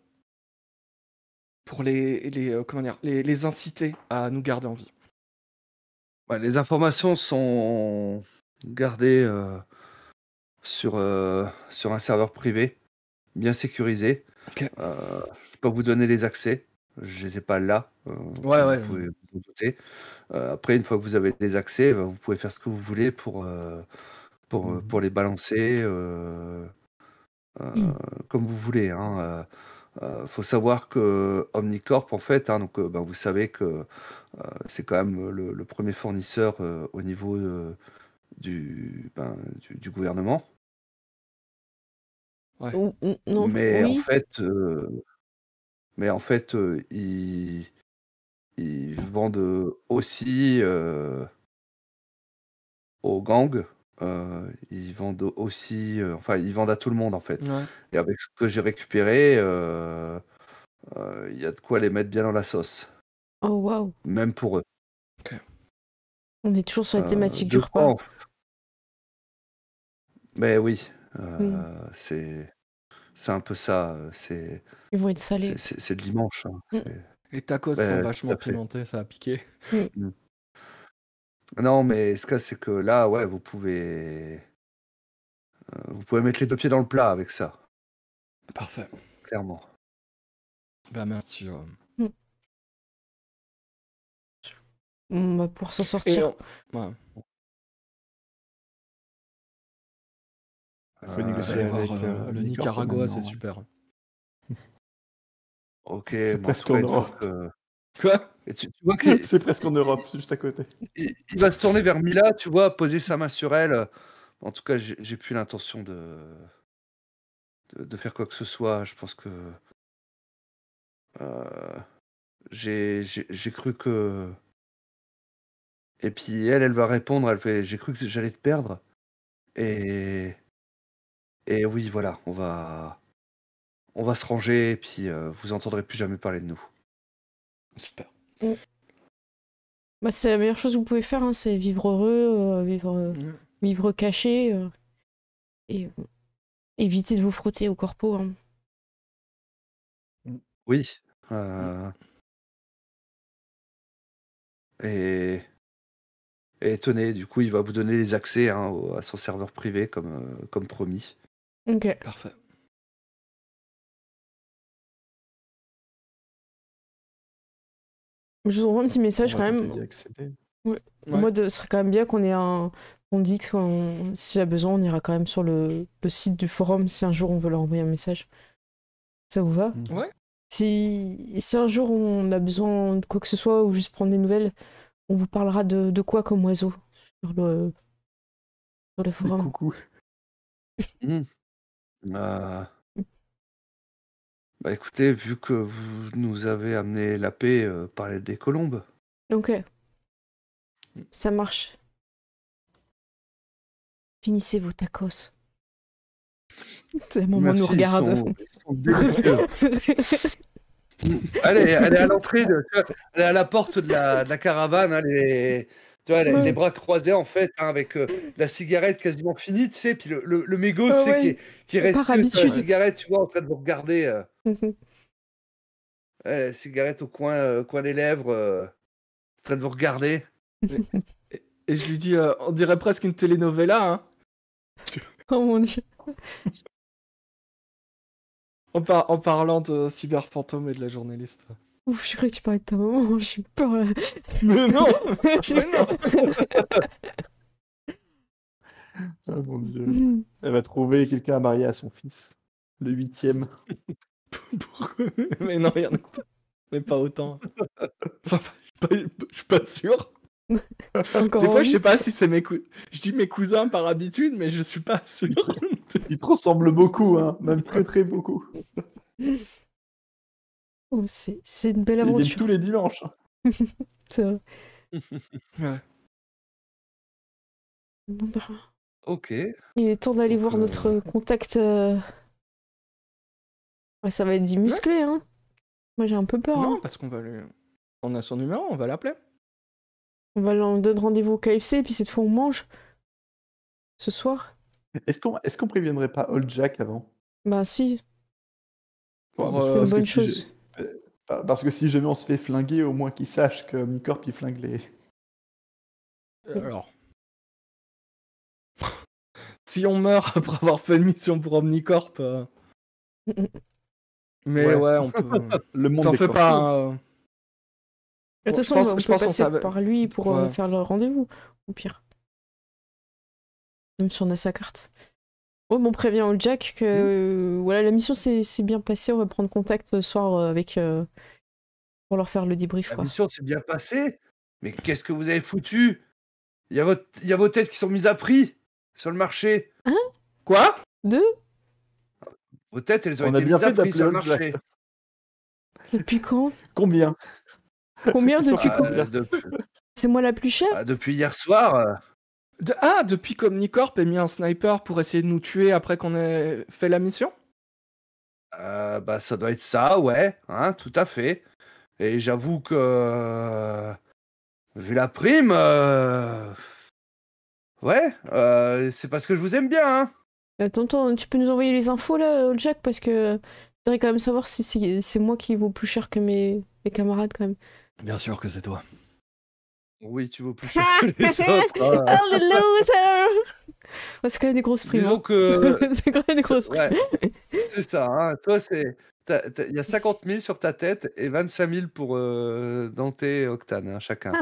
Pour les inciter à nous garder en vie. Les informations sont gardées sur un serveur privé, bien sécurisé. Okay. Je peux vous donner les accès. Je les ai pas là. Vous pouvez vous douter. Après, une fois que vous avez les accès, vous pouvez faire ce que vous voulez pour les balancer comme vous voulez. Hein. Faut savoir que Omnicorp, en fait, donc, vous savez que c'est quand même le premier fournisseur au niveau du gouvernement. Ouais. Non, Mais oui. en fait, ils vendent aussi aux gangs. Ils vendent aussi, ils vendent à tout le monde en fait. Ouais. Et avec ce que j'ai récupéré, il y a de quoi les mettre bien dans la sauce. Oh waouh. Même pour eux. Okay. On est toujours sur la thématique du repas. Mais oui, c'est un peu ça. Ils vont être salés. C'est le dimanche. Hein. Les tacos sont vachement pimentés, ça a piqué. Non, mais ce cas, c'est que là, ouais, vous pouvez mettre les deux pieds dans le plat avec ça. Parfait. Clairement. Merci. On va pouvoir s'en sortir. Il faut négocier avec le Nicaragua, c'est super. Ok, c'est presque en Europe. Quoi? Et tu vois que c'est presque en Europe, c'est juste à côté. Il va se tourner vers Mila, tu vois, poser sa main sur elle. En tout cas, j'ai plus l'intention de faire quoi que ce soit. Je pense que j'ai cru que... Et puis elle va répondre, elle fait, j'ai cru que j'allais te perdre. Et oui, voilà, on va se ranger et puis vous entendrez plus jamais parler de nous. Super. C'est la meilleure chose que vous pouvez faire, c'est vivre heureux, vivre caché et éviter de vous frotter au corpo. Oui. Et tenez, du coup, il va vous donner les accès à son serveur privé comme promis. Ok. Parfait. Je vous envoie un petit message quand même. Ouais. Moi, ce serait quand même bien qu'on ait on dit que s'il y a besoin, on ira quand même sur le site du forum si un jour on veut leur envoyer un message. Ça vous va? Ouais. Si un jour on a besoin de quoi que ce soit ou juste prendre des nouvelles, on vous parlera de quoi comme oiseau sur le forum. Coucou. Écoutez, vu que vous nous avez amené la paix, parlez des colombes. Ok. Ça marche. Finissez vos tacos. C'est le moment de nous regarder. Ils sont délicieux. Elle est à l'entrée, elle est à la porte de la caravane, tu vois, les bras croisés en fait, avec la cigarette quasiment finie, tu sais, puis le mégot, tu sais, qui est resté sur la cigarette, tu vois, en train de vous regarder. La cigarette au coin des lèvres, en train de vous regarder. Et je lui dis, on dirait presque une telenovela, hein. Oh mon dieu. En parlant de Cyber Phantom et de la journaliste. Ouf, je croyais que tu parlais de ta maman, j'ai peur là. Mais non. Oh mon Dieu. Elle va trouver quelqu'un à marier à son fils. Le 8e. Pourquoi? Mais non, il y en a pas. Mais pas autant. Enfin, je suis pas sûr. Des fois, je sais pas si c'est je dis mes cousins par habitude, mais je suis pas sûr. Ils te ressemblent beaucoup, hein. Même très très beaucoup. Oh, c'est une belle Ils viennent aventure. tous les dimanches. C'est vrai. Ouais. Bon, bah, Ok. il est temps d'aller Donc, voir notre contact. Ouais, ça va être dit musclé, hein. Moi, j'ai un peu peur. Non, Hein. parce qu'on va lui... On a son numéro, on va l'appeler. On va leur donner rendez-vous au KFC, et puis cette fois, on mange. Ce soir. Est-ce qu'on préviendrait pas Old Jack avant? Bah, si. Pour, C'est une parce que bonne si chose. parce que si jamais on se fait flinguer, au moins qu'ils sachent que Omnicorp il flingue les. Alors. Si on meurt après avoir fait une mission pour Omnicorp. Mais ouais, on peut. Le monde T'en des fais corps. pas. Hein, De toute façon, on peut passer par lui pour faire le rendez-vous, au pire. Même si on a sa carte. Oh, bon, on prévient au Jack que voilà, la mission s'est bien passée. On va prendre contact ce soir avec pour leur faire le débrief. La Quoi. mission s'est bien passée. Mais qu'est-ce que vous avez foutu? Il y a vos têtes qui sont mises à prix sur le marché. Hein? Quoi? Vos têtes, elles ont On a été bien mises à fait prix sur le d'appeler Old marché. Jack. Depuis quand? Combien? Combien depuis quand? Depuis, C'est moi la plus chère? depuis hier soir. Depuis qu'Omnicorp ait mis un sniper pour essayer de nous tuer après qu'on ait fait la mission? Bah ça doit être ça, ouais, hein, tout à fait. Et j'avoue que vu la prime, ouais, c'est parce que je vous aime bien, hein. Attends, tu peux nous envoyer les infos là, au Jack, parce que je voudrais quand même savoir si c'est moi qui vaut plus cher que mes camarades quand même. Bien sûr que c'est toi. Oui, tu vaux plus cher que les autres. Oh le loser! Ouais, c'est quand même des grosses primes. Disons hein. que C'est quand même des grosses primes. ouais, c'est ça. Hein. Toi, il y a 50 000 sur ta tête et 25 000 pour Dante et Octane, hein, chacun.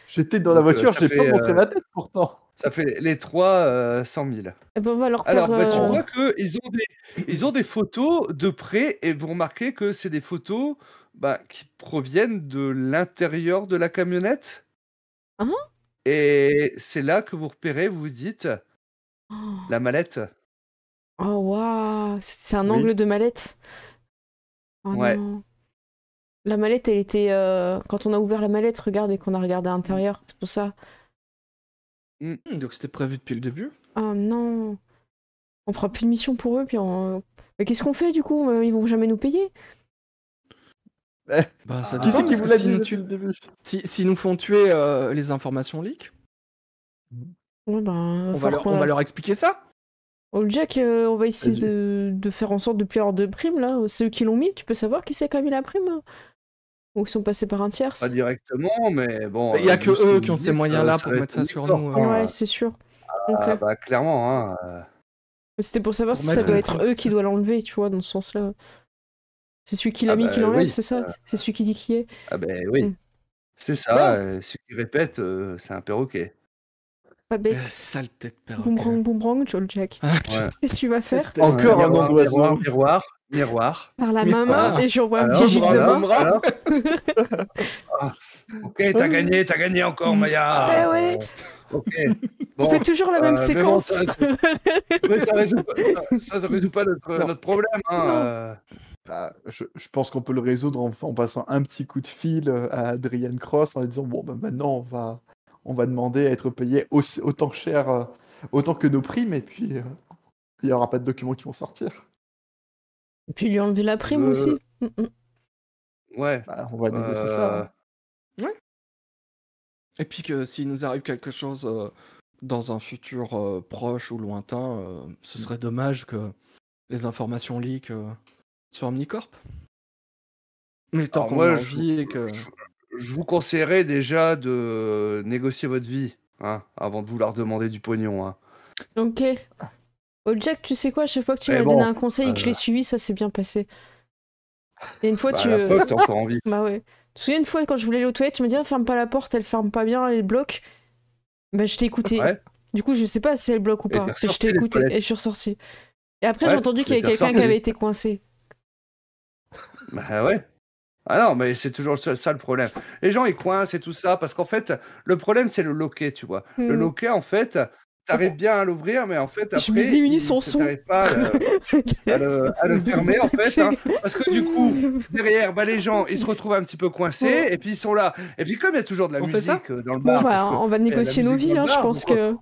J'étais dans la Donc, voiture, ça j'ai fait, pas montré ma tête pourtant. Ça fait les trois 100 000. Eh ben, on va leur Alors, faire, bah, tu vois qu'ils ont des photos de près et vous remarquez que c'est des photos qui proviennent de l'intérieur de la camionnette. Hein? Et c'est là que vous repérez, vous vous dites, la mallette. Oh waouh, c'est un Oui. angle de mallette. Oh Ouais. non. La mallette, elle était quand on a ouvert la mallette, regarde, et qu'on a regardé à l'intérieur, c'est pour ça. Donc c'était prévu depuis le début? Oh non. On fera plus de mission pour eux, puis Mais qu'est-ce qu'on fait du coup? Ils vont jamais nous payer? Bah, ça Qui c'est dépend, qui parce vous que l'a si dit nous depuis le début? S'ils nous font tuer les informations leak, Ouais, ben, on va leur expliquer ça. Oh, Jack, on va essayer de faire en sorte de plus avoir de prime là. C'est eux qui l'ont mis. Tu peux savoir qui c'est qui a mis la prime? Ou ils sont passés par un tiers? Pas directement, mais bon. Il y a que vu ce eux vous qui ont dites, ces moyens-là pour va mettre être ça sur Omnicorp, nous. hein. Ouais, c'est sûr. Ok. Bah, clairement, hein. C'était pour savoir Pour si ça mettre doit le être truc. eux qui doit l'enlever, tu vois, dans ce sens-là. C'est celui qui l'a Ah mis bah qui l'enlève, oui. c'est ça? C'est celui qui dit qui est? Ah ben oui. C'est ça. Celui qui répète, c'est un perroquet. Pas bête. Sale tête perroquet. Boomerang, Joel Jack. Ouais. Qu'est-ce que tu vas faire? Encore un nom d'oiseau. Miroir. Par la main, et j'envoie un Alors, petit gif de voilà, main. alors. Ok, t'as gagné encore, Maya. Ouais. Ok. Tu fais toujours la même mais bon, séquence. ça résout pas notre problème. Hein. Je pense qu'on peut le résoudre en passant un petit coup de fil à Adrian Cross en lui disant bon bah maintenant on va demander à être payé autant cher autant que nos primes et puis il n'y aura pas de documents qui vont sortir. Et puis lui enlever la prime aussi. Ouais. Bah, on va négocier ça. Hein. Ouais. Et puis que s'il nous arrive quelque chose dans un futur proche ou lointain, ce serait dommage que les informations leak sur Omnicorp. Mais tant qu'on a envie et que... Je vous conseillerais déjà de négocier votre vie, hein, avant de vouloir demander du pognon. Hein. Ok. Oh Jack, tu sais quoi, à chaque fois que tu m'as donné un conseil et que je l'ai suivi, ça s'est bien passé. Et une fois, la preuve, t'as encore envie. Bah ouais. Tu te souviens une fois quand je voulais aller aux toilettes, tu me dis ferme pas la porte, elle ferme pas bien, elle bloque. Bah je t'ai écouté. Ouais. Du coup, je sais pas si elle bloque ou Et pas. t'es Je t'ai ressorti des écouté toilettes. et je suis ressortie. Et après, Ouais, j'ai entendu qu'il y mais avait t'es quelqu'un qui ressorti. avait été coincé. Bah ouais. Ah non, mais c'est toujours ça le problème. Les gens, ils coincent et tout ça, parce qu'en fait, le problème, c'est le loquet, tu vois. Le loquet, en fait, t'arrives bien à l'ouvrir, mais en fait, Je me après, diminue son son. t'arrives pas à le fermer, en fait, hein, parce que du coup, derrière, bah, les gens, ils se retrouvent un petit peu coincés, et puis ils sont là. Et puis, comme il y a toujours de la On fait ça musique dans le Bon, bar, bah, parce que on va il y a de la négocier nos musique vies, dans le hein, je bar, pense donc, que.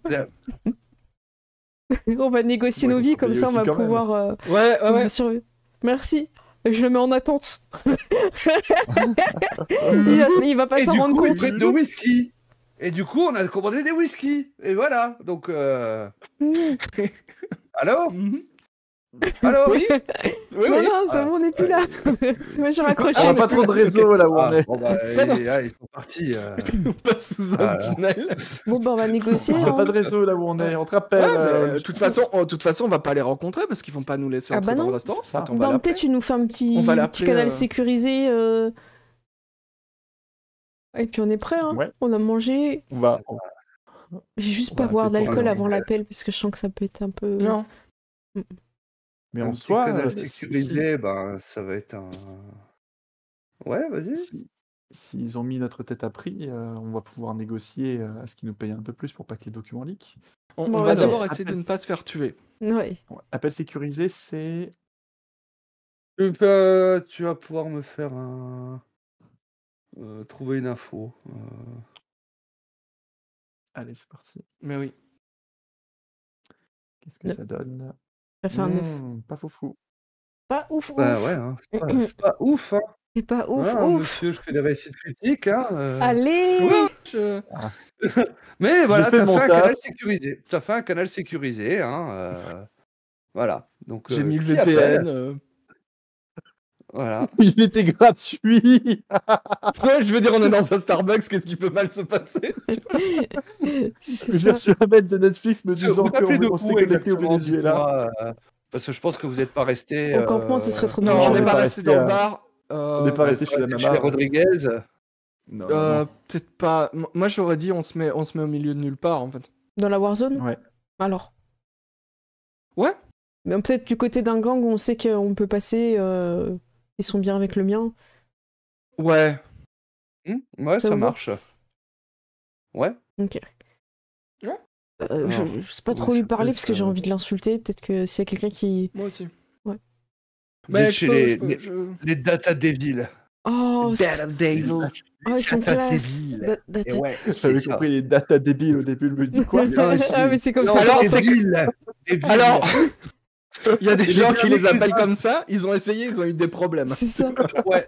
On va négocier Ouais, nos qu'on vies, soit comme payé ça on aussi va quand même. pouvoir. Ouais. Survivre. Merci. Je le mets en attente. il va pas Et s'en du rendre coup, ils compte. prennent de whisky. Et du coup, on a commandé des whisky. Et voilà. Donc, allô Allô, oui Non, c'est bon, on n'est plus là. Moi, j'ai raccroché. On a pas trop de réseau là où on est. Bon, bah, ils sont partis. On passe sous un tunnel. Bon, bah, on va négocier. On a hein. pas de réseau là où on est. On te rappelle. De toute façon, on va pas les rencontrer parce qu'ils vont pas nous laisser Ah entrer bah dans non. le restaurant. C'est ça. En fait, on va l'appeler. Peut-être tu nous fais un petit, On va petit l'appeler, canal sécurisé. Et puis on est prêt, hein. Ouais. On a mangé. On va. J'ai juste on pas va boire appeler d'alcool Canal avant l'appel parce que je sens que ça peut être un peu. Non. Mais un en petit soi, canal si- sécurisé, ben, ça va être un... Ouais, vas-y. s'ils ont mis notre tête à prix, on va pouvoir négocier à ce qu'ils nous payent un peu plus pour pas que les documents leak. On Bon, va ok. d'abord essayer de ne pas se faire tuer. Ouais. Ouais, appel sécurisé, c'est. Tu vas pouvoir me faire un... trouver une info. Allez, c'est parti. Mais oui. Qu'est-ce que Ne- ça donne? Ça fait un 9. Pas foufou. Pas ouf, Bah ouf. ouais, hein, c'est pas ouf, hein. C'est pas ouf, Hein, ouf. monsieur, je fais des récits critiques, hein. Allez. Mais voilà, fais t'as mon fait un taf. canal sécurisé. T'as fait un canal sécurisé, hein. Voilà. Donc, J'ai mis le qui appelle VPN. Voilà. Il était gratuit. Ouais, je veux dire, on est dans un Starbucks, qu'est-ce qui peut mal se passer? C'est J'ai ça. reçu un mail de Netflix me disant Vous appelez de qu'on s'était où connecté au exactement, Venezuela. dites-moi, parce que je pense que vous n'êtes pas resté. Au campement, ce serait trop Non, dangereux. on n'est n'est pas pas resté resté dans le à- bar. On n'est pas resté chez la chez les maman. Rodriguez. Non. Peut-être pas. Moi, j'aurais dit on se met au milieu de nulle part, en fait. Dans la Warzone. Ouais. Alors. Ouais. Mais peut-être du côté d'un gang où on sait qu'on peut passer. Ils sont bien avec le mien. Ouais. Ouais, Ça ça vous va marche. Ouais. Ok. Ouais. Je sais pas comment trop lui ça parler s'appelle, parce que j'ai ça envie de l'insulter. Peut-être que s'il y a quelqu'un qui. Moi aussi. Ouais. Vous êtes Mais chez je peux. les Data Devil. Oh, Devil. oh, ils sont Data classe. Devil. Et ouais, J'avais c'est ça. compris les data débiles au début, je me dis quoi? Ah, mais c'est comme Non, ça. Alors, des c'est que- villes. Des villes. Alors, il y a des Les gens qui derniers les appellent qui- comme ça, ils ont essayé, ils ont eu des problèmes. C'est ça. Ouais.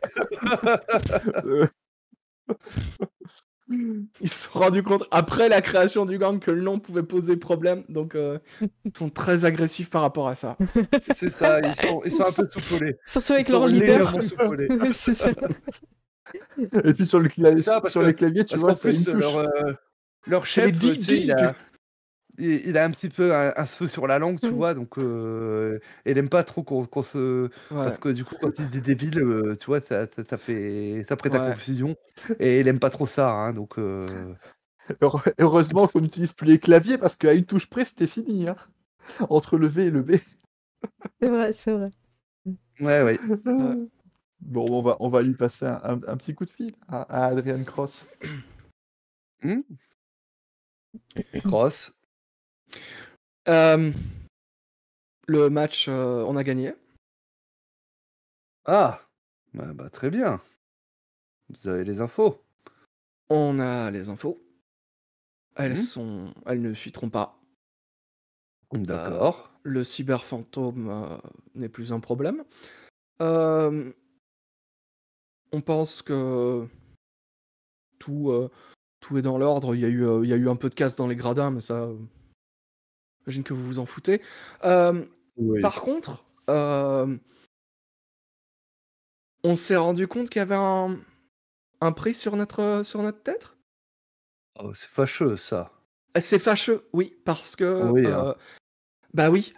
Ils se sont rendus compte, après la création du gang, que le nom pouvait poser problème, donc ils sont très agressifs par rapport à ça. C'est ça, ils sont un peu soupolés. Surtout avec Ils sont leur leader. légèrement soupolés. C'est ça. Et puis sur, C'est ça, parce sur que- les claviers, tu Parce vois, qu'en c'est une plus, touche. leur C'est les chef, tu sais, dig-dig. il a un petit peu un feu sur la langue, tu vois, donc il aime pas trop qu'on se... Ouais. Parce que du coup, quand il dit débile, tu vois, ça prête à Ouais. confusion, et il aime pas trop ça, hein, donc... Heureusement qu'on n'utilise plus les claviers parce qu'à une touche près, c'était fini. Hein. Entre le V et le B. C'est vrai, c'est vrai. Ouais. Bon, on va lui passer un petit coup de fil à Adrian Cross. Cross. Le match, on a gagné. Ah, bah, très bien. Vous avez les infos. On a les infos. Elles Mhm. elles ne fuiteront pas. D'accord. Le cyberfantôme n'est plus un problème. On pense que tout est dans l'ordre. Il y a eu un peu de casse dans les gradins, mais ça, j'imagine que vous vous en foutez. Oui. Par contre, on s'est rendu compte qu'il y avait un prix sur notre tête. Oh, c'est fâcheux, ça. C'est fâcheux, oui, parce que... Oui, hein. Bah oui,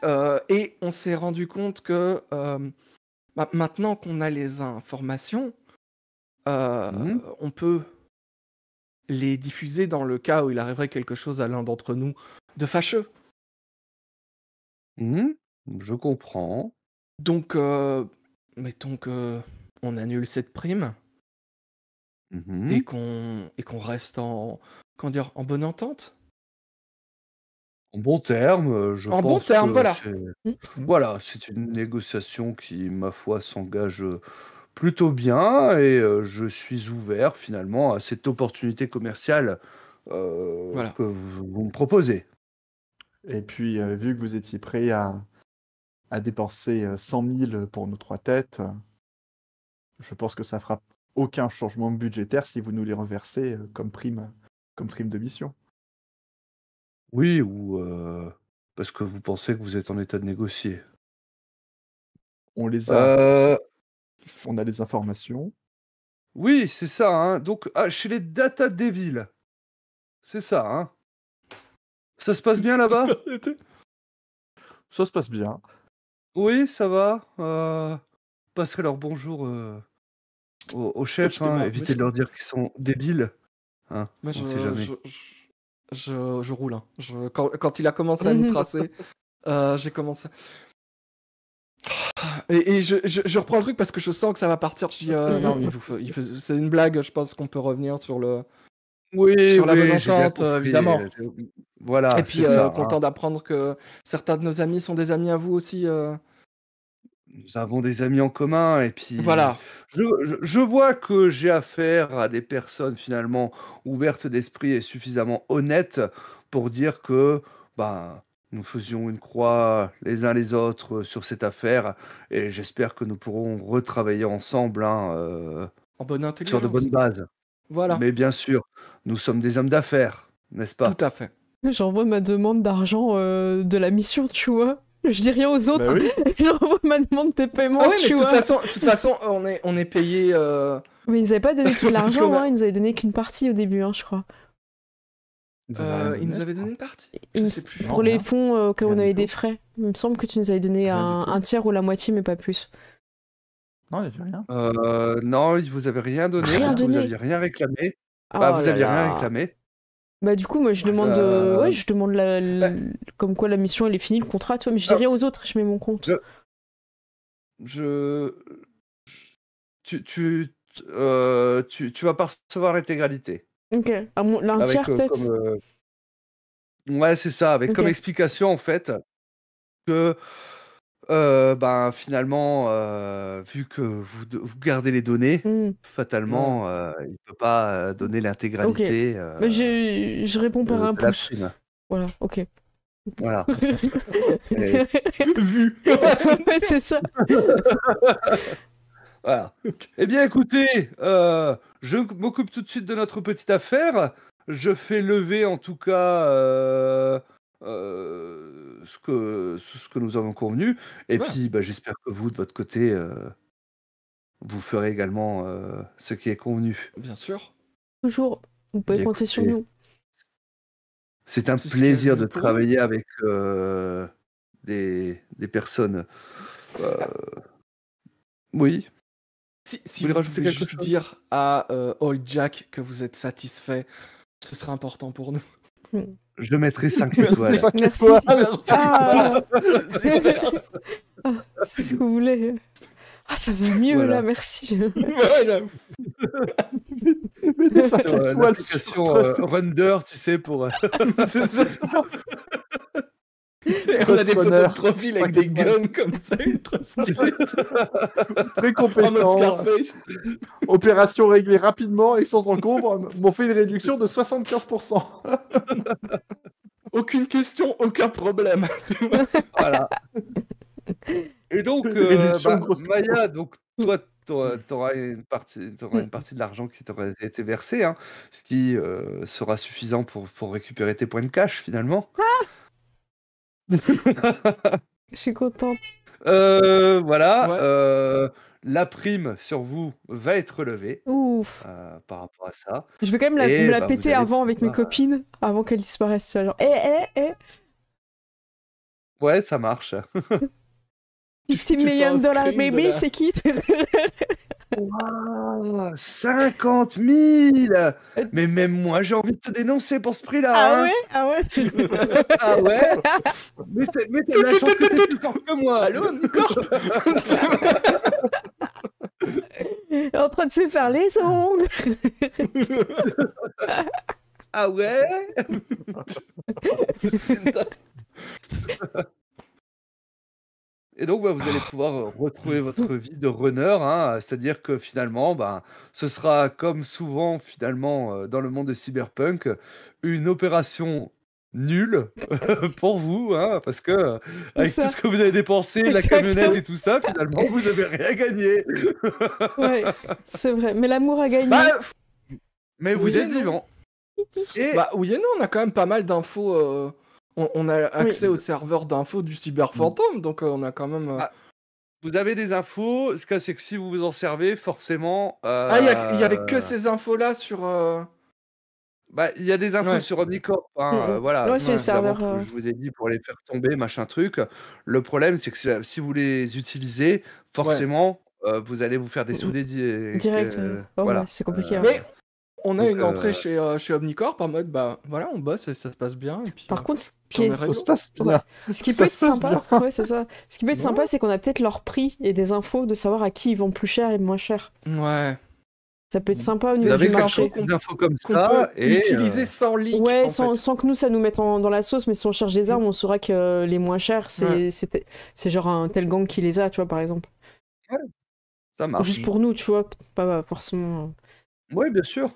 et on s'est rendu compte que maintenant qu'on a les informations, on peut les diffuser dans le cas où il arriverait quelque chose à l'un d'entre nous de fâcheux. Je comprends. Donc, mettons que on annule cette prime et qu'on reste en bonne entente. En bon terme, je En bon pense terme, que voilà. voilà, c'est une négociation qui, ma foi, s'engage plutôt bien et je suis ouvert finalement à cette opportunité commerciale Voilà. que vous me proposez. Et puis, vu que vous étiez prêt à dépenser 100 000 pour nos 3 têtes, je pense que ça fera aucun changement budgétaire si vous nous les reversez comme prime de mission. Oui, ou parce que vous pensez que vous êtes en état de négocier. On les a. Euh, On a les informations. oui, c'est ça. Hein. Donc, chez les Data Devil, c'est ça. Hein. Ça se passe bien là-bas? Ça se passe bien. Oui, ça va. Passerez leur bonjour au chef. Hein. Évitez de leur dire qu'ils sont débiles. Hein. Moi, on sait jamais. je roule. Hein. Quand il a commencé à nous tracer, j'ai commencé. Et je reprends le truc parce que je sens que ça va partir. Je dis non, mais c'est une blague. Je pense qu'on peut revenir sur la bonne entente, évidemment. Voilà. Et puis content d'apprendre que certains de nos amis sont des amis à vous aussi. Nous avons des amis en commun et puis voilà. Je vois que j'ai affaire à des personnes finalement ouvertes d'esprit et suffisamment honnêtes pour dire que nous faisions une croix les uns les autres sur cette affaire et j'espère que nous pourrons retravailler ensemble en bonne intelligence. sur de bonnes bases. Voilà. Mais bien sûr, nous sommes des hommes d'affaires, n'est-ce pas? Tout à fait. J'envoie ma demande d'argent de la mission, tu vois. Je dis rien aux autres. Bah oui. J'envoie ma demande de paiement, Ah oui, mais tu de vois. toute façon, on est payé. Mais ils avaient pas donné tout l'argent, qu'on a- ils nous avaient donné qu'une partie au début, je crois. Ils nous avaient donné une partie. Je sais plus. Pour les fonds, quand on Rien avait du des tout. frais. Il me semble que tu nous avais donné Rien du tout. un tiers ou la moitié, mais pas plus. Non, il n'y avait rien. Non, vous avez rien donné Rien parce que vous donné. aviez rien réclamé. Oh Vous aviez là rien là. réclamé. Bah du coup, moi je demande, je demande comme quoi la mission elle est finie, le contrat, tu vois, mais je dis rien aux autres, je mets mon compte. Tu vas pas recevoir l'intégralité. Ok, un tiers peut-être. Ouais, c'est ça, avec comme Ok. explication en fait que finalement, vu que vous gardez les données, fatalement, il peut pas donner l'intégralité. Mais je réponds par un de la pouce. prime. Voilà, ok. Voilà. Vu. Ouais, c'est ça. Voilà. Eh bien, écoutez, je m'occupe tout de suite de notre petite affaire. Je fais lever, en tout cas, ce que nous avons convenu. Et puis, j'espère que vous, de votre côté, vous ferez également ce qui est convenu. Bien sûr. Toujours. Vous pouvez compter sur nous. C'est un plaisir de travailler avec des personnes. Oui. Si vous pouvez juste dire à Old Jack que vous êtes satisfait, ce serait important pour nous. Je mettrai 5 étoiles. 5 Merci. étoiles. C'est ce que vous voulez. Ah, ça va mieux là, merci. Voilà. Mais des 5 sur étoiles l'application Render, tu sais, pour... C'est ça. On a des photos de profil avec des guns comme ça, ultra stylé. Très compétent. Opération réglée rapidement et sans encombre, m'ont fait une réduction de 75%. Aucune question, aucun problème. Voilà. Et donc, Maya, donc toi, t'auras une partie de l'argent qui t'aurait été versé, hein, ce qui sera suffisant pour récupérer tes points de cash finalement. Je suis contente. Voilà. Ouais. La prime sur vous va être relevée. Ouf. Par rapport à ça. Je vais quand même me la péter avant avec mes copines, avant qu'elles disparaissent. Genre, Ouais, ça marche. $50 million, baby, c'est qui? Waouh, 50 000. Mais même moi, j'ai envie de te dénoncer pour ce prix-là. Ah hein. ouais? Ah ouais? Ah ouais? Mais t'as de la chance que t'es plus fort que moi. Allô, Omnicorp? Il est en train de se faire les ongles. Ah ouais? Et donc, bah, vous allez pouvoir retrouver votre vie de runner, hein, c'est-à-dire que finalement, ben, ce sera comme souvent finalement dans le monde de Cyberpunk, une opération nulle pour vous, hein, parce que avec tout ça. ce que vous avez dépensé, la Exactement. camionnette et tout ça, finalement, vous avez rien gagné. Ouais, c'est vrai. Mais l'amour a gagné. Bah, Mais vous Oui et êtes non. vivant. Et bah, oui et non, on a quand même pas mal d'infos. On a accès Oui. au serveur d'infos du Cyberfantôme, donc on a quand même. Ah, vous avez des infos, ce cas c'est que si vous vous en servez, forcément... Ah, il y avait que ces infos-là sur. Bah, il y a des infos Ouais. sur Omnicorp, hein, voilà, Ouais, c'est le suffisamment serveur. que je vous ai dit pour les faire tomber, machin truc. Le problème, c'est que si vous les utilisez, forcément, vous allez vous faire des soudés Direct. Oh, voilà. ouais, c'est compliqué. Mais on a donc, une entrée chez Omnicorp en mode, bah voilà, on bosse et ça se passe bien. Et puis, Par contre, ce puis qui on est est... réglo. Ça se passe bien. Ouais. Ce qui Ça peut être se passe sympa, bien. ouais, c'est ça. Ce qui peut être Ouais. sympa, c'est qu'on a peut-être leur prix et des infos de savoir à qui ils vont plus cher et moins cher. Ouais. Ça peut être sympa au vous niveau avez du quelque marché. chose d'infos comme Qu'on ça, peut et utiliser sans leak. Ouais, en sans, fait. sans que nous, ça nous mette dans la sauce, mais si on cherche des armes, on saura que les moins chers, c'est genre un tel gang qui les a, tu vois, par exemple. ça Ou marche. juste pour nous, tu vois, pas forcément... Oui, bien sûr.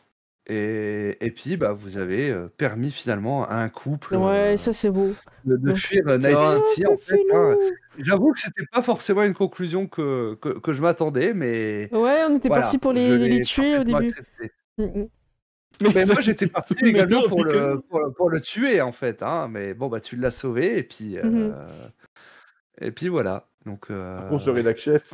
Et puis, bah, vous avez permis finalement à un couple Ouais, ça c'est beau. de fuir Night Ouais. City, en fait. hein. J'avoue que c'était pas forcément une conclusion que je m'attendais, mais Ouais, on était voilà, parti pour je les l'ai tuer au parfaitement début. accepté. Mm. Mais moi, j'étais parti c'est également meilleur pour que nous. pour le tuer, en fait. Hein. Mais bon, bah, tu l'as sauvé, Mhm. et puis voilà. Donc, Par contre, le rédac chef,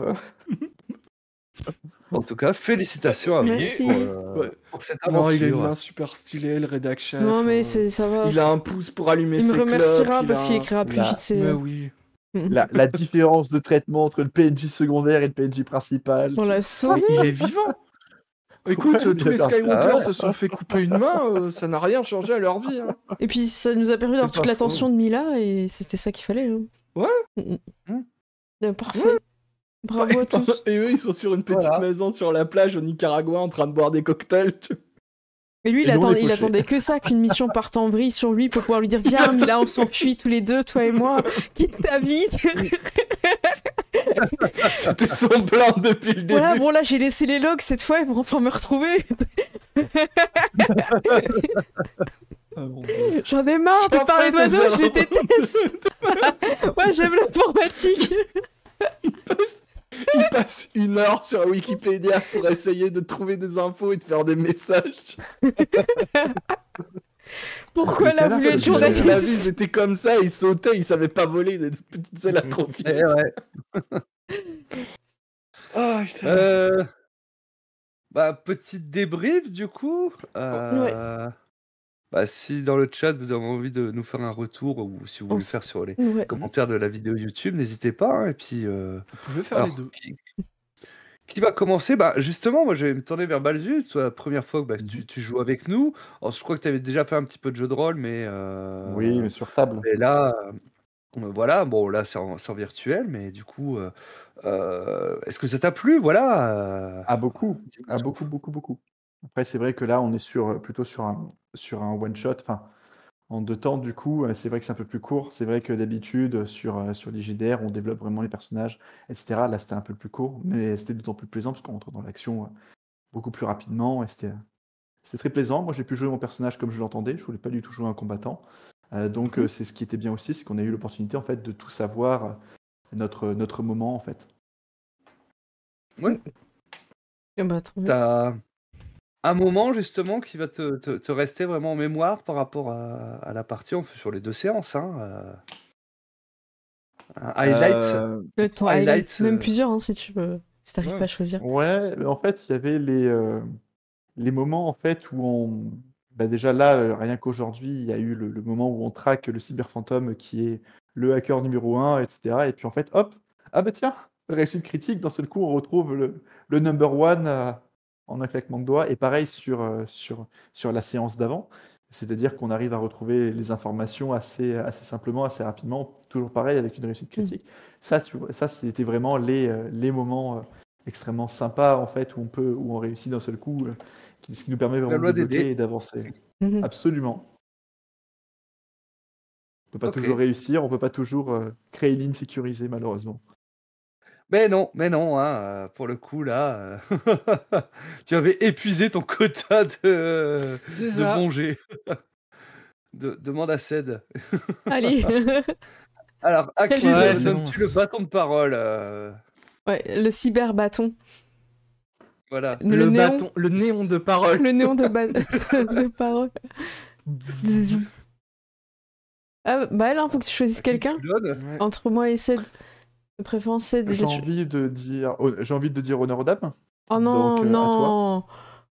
en tout cas, félicitations à vous Merci. Ouais. pour cette Non, il a une aventure. main super stylée, le rédac chef. Non, mais ça va. Il a un pouce pour allumer Il me ses remerciera clopes, parce qu'il il a un- écrira plus Là. vite ses... Mais oui. la différence de traitement entre le PNJ secondaire et le PNJ principal. On l'a Mais sauvé. il est vivant. Écoute, Ouais, tous les d'accord. Skywalkers se sont fait couper une main, ça n'a rien changé à leur vie. Hein. Et puis ça nous a permis d'avoir C'est toute pas l'attention de Mila et c'était ça qu'il fallait. Hein. Ouais. Parfait. Ouais. Bravo à tous. Et eux, ils sont sur une petite Voilà. maison sur la plage au Nicaragua en train de boire des cocktails. Et lui, Et nous, on est il fauchés. attendait que ça, qu'une mission parte en vrille sur lui pour pouvoir lui dire viens, Mila, on s'enfuit tous les deux, toi et moi, quitte ta vie. C'était son plan depuis le début. Voilà, bon là j'ai laissé les logs cette fois, ils vont enfin me retrouver. J'en ai marre de J'en parler fais des d'oiseaux, je les erreurs. déteste. Moi j'aime l'informatique. Il passe 1 heure sur Wikipédia pour essayer de trouver des infos et de faire des messages. Pourquoi la voulu être c'est bizarre. La vie, journaliste? c'était comme ça, il sautait, il savait pas voler des petites ailes à trop vite. Eh ouais. Ah, putain. Bah, petite débrief du coup. Bah, si dans le chat vous avez envie de nous faire un retour ou si vous voulez le faire sur les Ouais. commentaires de la vidéo YouTube, n'hésitez pas. Hein, et puis, Vous pouvez faire alors, les deux. qui va commencer? Bah, justement, moi je vais me tourner vers Balzu. Toi, la première fois que tu joues avec nous. Alors, je crois que tu avais déjà fait un petit peu de jeu de rôle, mais Oui, mais sur table. mais là, voilà, bon, là c'est en virtuel, mais du coup, est-ce que ça t'a plu? Voilà. Ah, beaucoup. Ah, beaucoup, beaucoup, beaucoup. Après, c'est vrai que là, on est plutôt sur un one-shot, enfin, en 2 temps, du coup. C'est vrai que c'est un peu plus court. C'est vrai que d'habitude, sur les JDR, on développe vraiment les personnages, etc. Là, c'était un peu plus court, mais c'était d'autant plus plaisant parce qu'on rentre dans l'action beaucoup plus rapidement. Et c'était très plaisant. Moi, j'ai pu jouer mon personnage comme je l'entendais. Je voulais pas du tout jouer un combattant. Donc, c'est ce qui était bien aussi, c'est qu'on a eu l'opportunité, en fait, de tout savoir notre moment, en fait. Ouais. Bah, trop bien. T'as un moment justement qui va te rester vraiment en mémoire par rapport à la partie sur les 2 séances, hein, un highlight. Ton highlights, highlight, même plusieurs hein, si tu veux, si t'arrives Ouais. pas à choisir. Ouais, mais en fait, il y avait les moments en fait où déjà là, rien qu'aujourd'hui, il y a eu le moment où on traque le cyberfantôme qui est le hacker numéro 1, etc. Et puis en fait, hop, ah bah tiens, réussite critique, d'un seul coup, on retrouve le number one en un claquement de doigts. Et pareil sur la séance d'avant. C'est-à-dire qu'on arrive à retrouver les informations assez simplement, assez rapidement, toujours pareil avec une réussite critique. Ça, c'était vraiment les moments extrêmement sympas, en fait, où on réussit d'un seul coup, ce qui nous permet vraiment de débloquer et d'avancer. Absolument. On peut pas toujours réussir, on peut pas toujours créer une ligne sécurisée, malheureusement. Mais non, hein, pour le coup, là, tu avais épuisé ton quota de bons jets. Demande à Ced. Allez. Alors, à qui donnes-tu le bâton de parole Ouais, le cyber-bâton. Voilà. Le néon de parole. Le néon de parole. Bah là, faut que tu choisisses quelqu'un entre moi et Ced. De préférence Ced. J'ai envie de dire honneur aux dames. Oh non, non.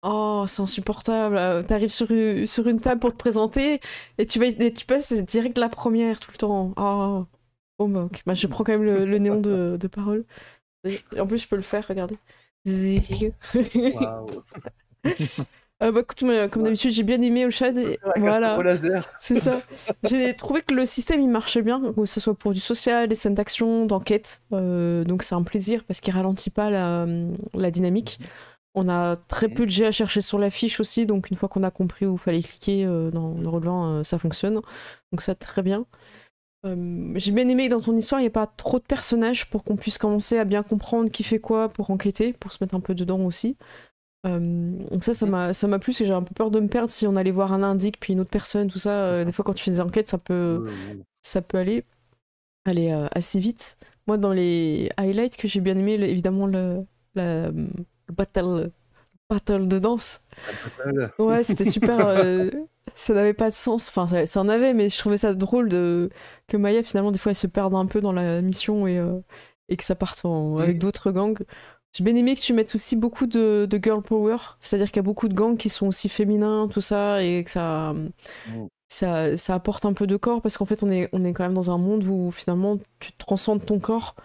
Oh, c'est insupportable. T'arrives sur une table pour te présenter et tu passes direct la première tout le temps. Oh, bah, ok. Bah, je prends quand même le néon de parole. Et en plus, je peux le faire, regardez. Waouh. Bah écoute, comme d'habitude, j'ai bien aimé Olshad. Voilà, c'est ça. J'ai trouvé que le système il marchait bien, que ce soit pour du social, des scènes d'action, d'enquête. Donc c'est un plaisir parce qu'il ralentit pas la dynamique. On a très peu de jets à chercher sur la fiche aussi, donc une fois qu'on a compris où il fallait cliquer dans le relevant, ça fonctionne. Donc ça, très bien. J'ai bien aimé que dans ton histoire, il n'y a pas trop de personnages pour qu'on puisse commencer à bien comprendre qui fait quoi pour enquêter, pour se mettre un peu dedans aussi. Donc ça m'a plu, parce que j'ai un peu peur de me perdre si on allait voir un indique puis une autre personne, tout ça. Des fois, quand tu fais des enquêtes, ça peut aller assez vite. Moi, dans les highlights que j'ai bien aimé, évidemment, le battle de danse. Ouais, c'était super. Ça n'avait pas de sens. Enfin, ça en avait, mais je trouvais ça drôle que Maya, finalement, des fois, elle se perde un peu dans la mission et que ça parte avec d'autres gangs. J'ai bien aimé que tu mettes aussi beaucoup de girl power, c'est-à-dire qu'il y a beaucoup de gangs qui sont aussi féminins, tout ça, et que ça apporte un peu de corps, parce qu'en fait, on est quand même dans un monde où finalement, tu transcendes ton corps.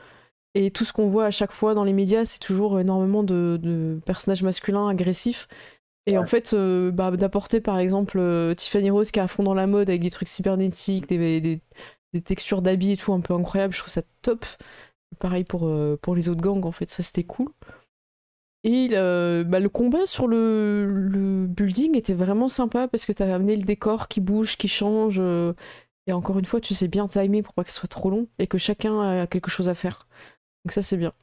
Et tout ce qu'on voit à chaque fois dans les médias, c'est toujours énormément de personnages masculins agressifs. Et en fait, d'apporter par exemple Tiffany Rose qui est à fond dans la mode avec des trucs cybernétiques, des textures d'habits et tout un peu incroyables, je trouve ça top. Pareil pour les autres gangs, en fait, ça c'était cool. Et le combat sur le building était vraiment sympa parce que t'avais amené le décor qui bouge, qui change. Et encore une fois, tu sais bien timer pour pas que ce soit trop long et que chacun a quelque chose à faire. Donc ça, c'est bien.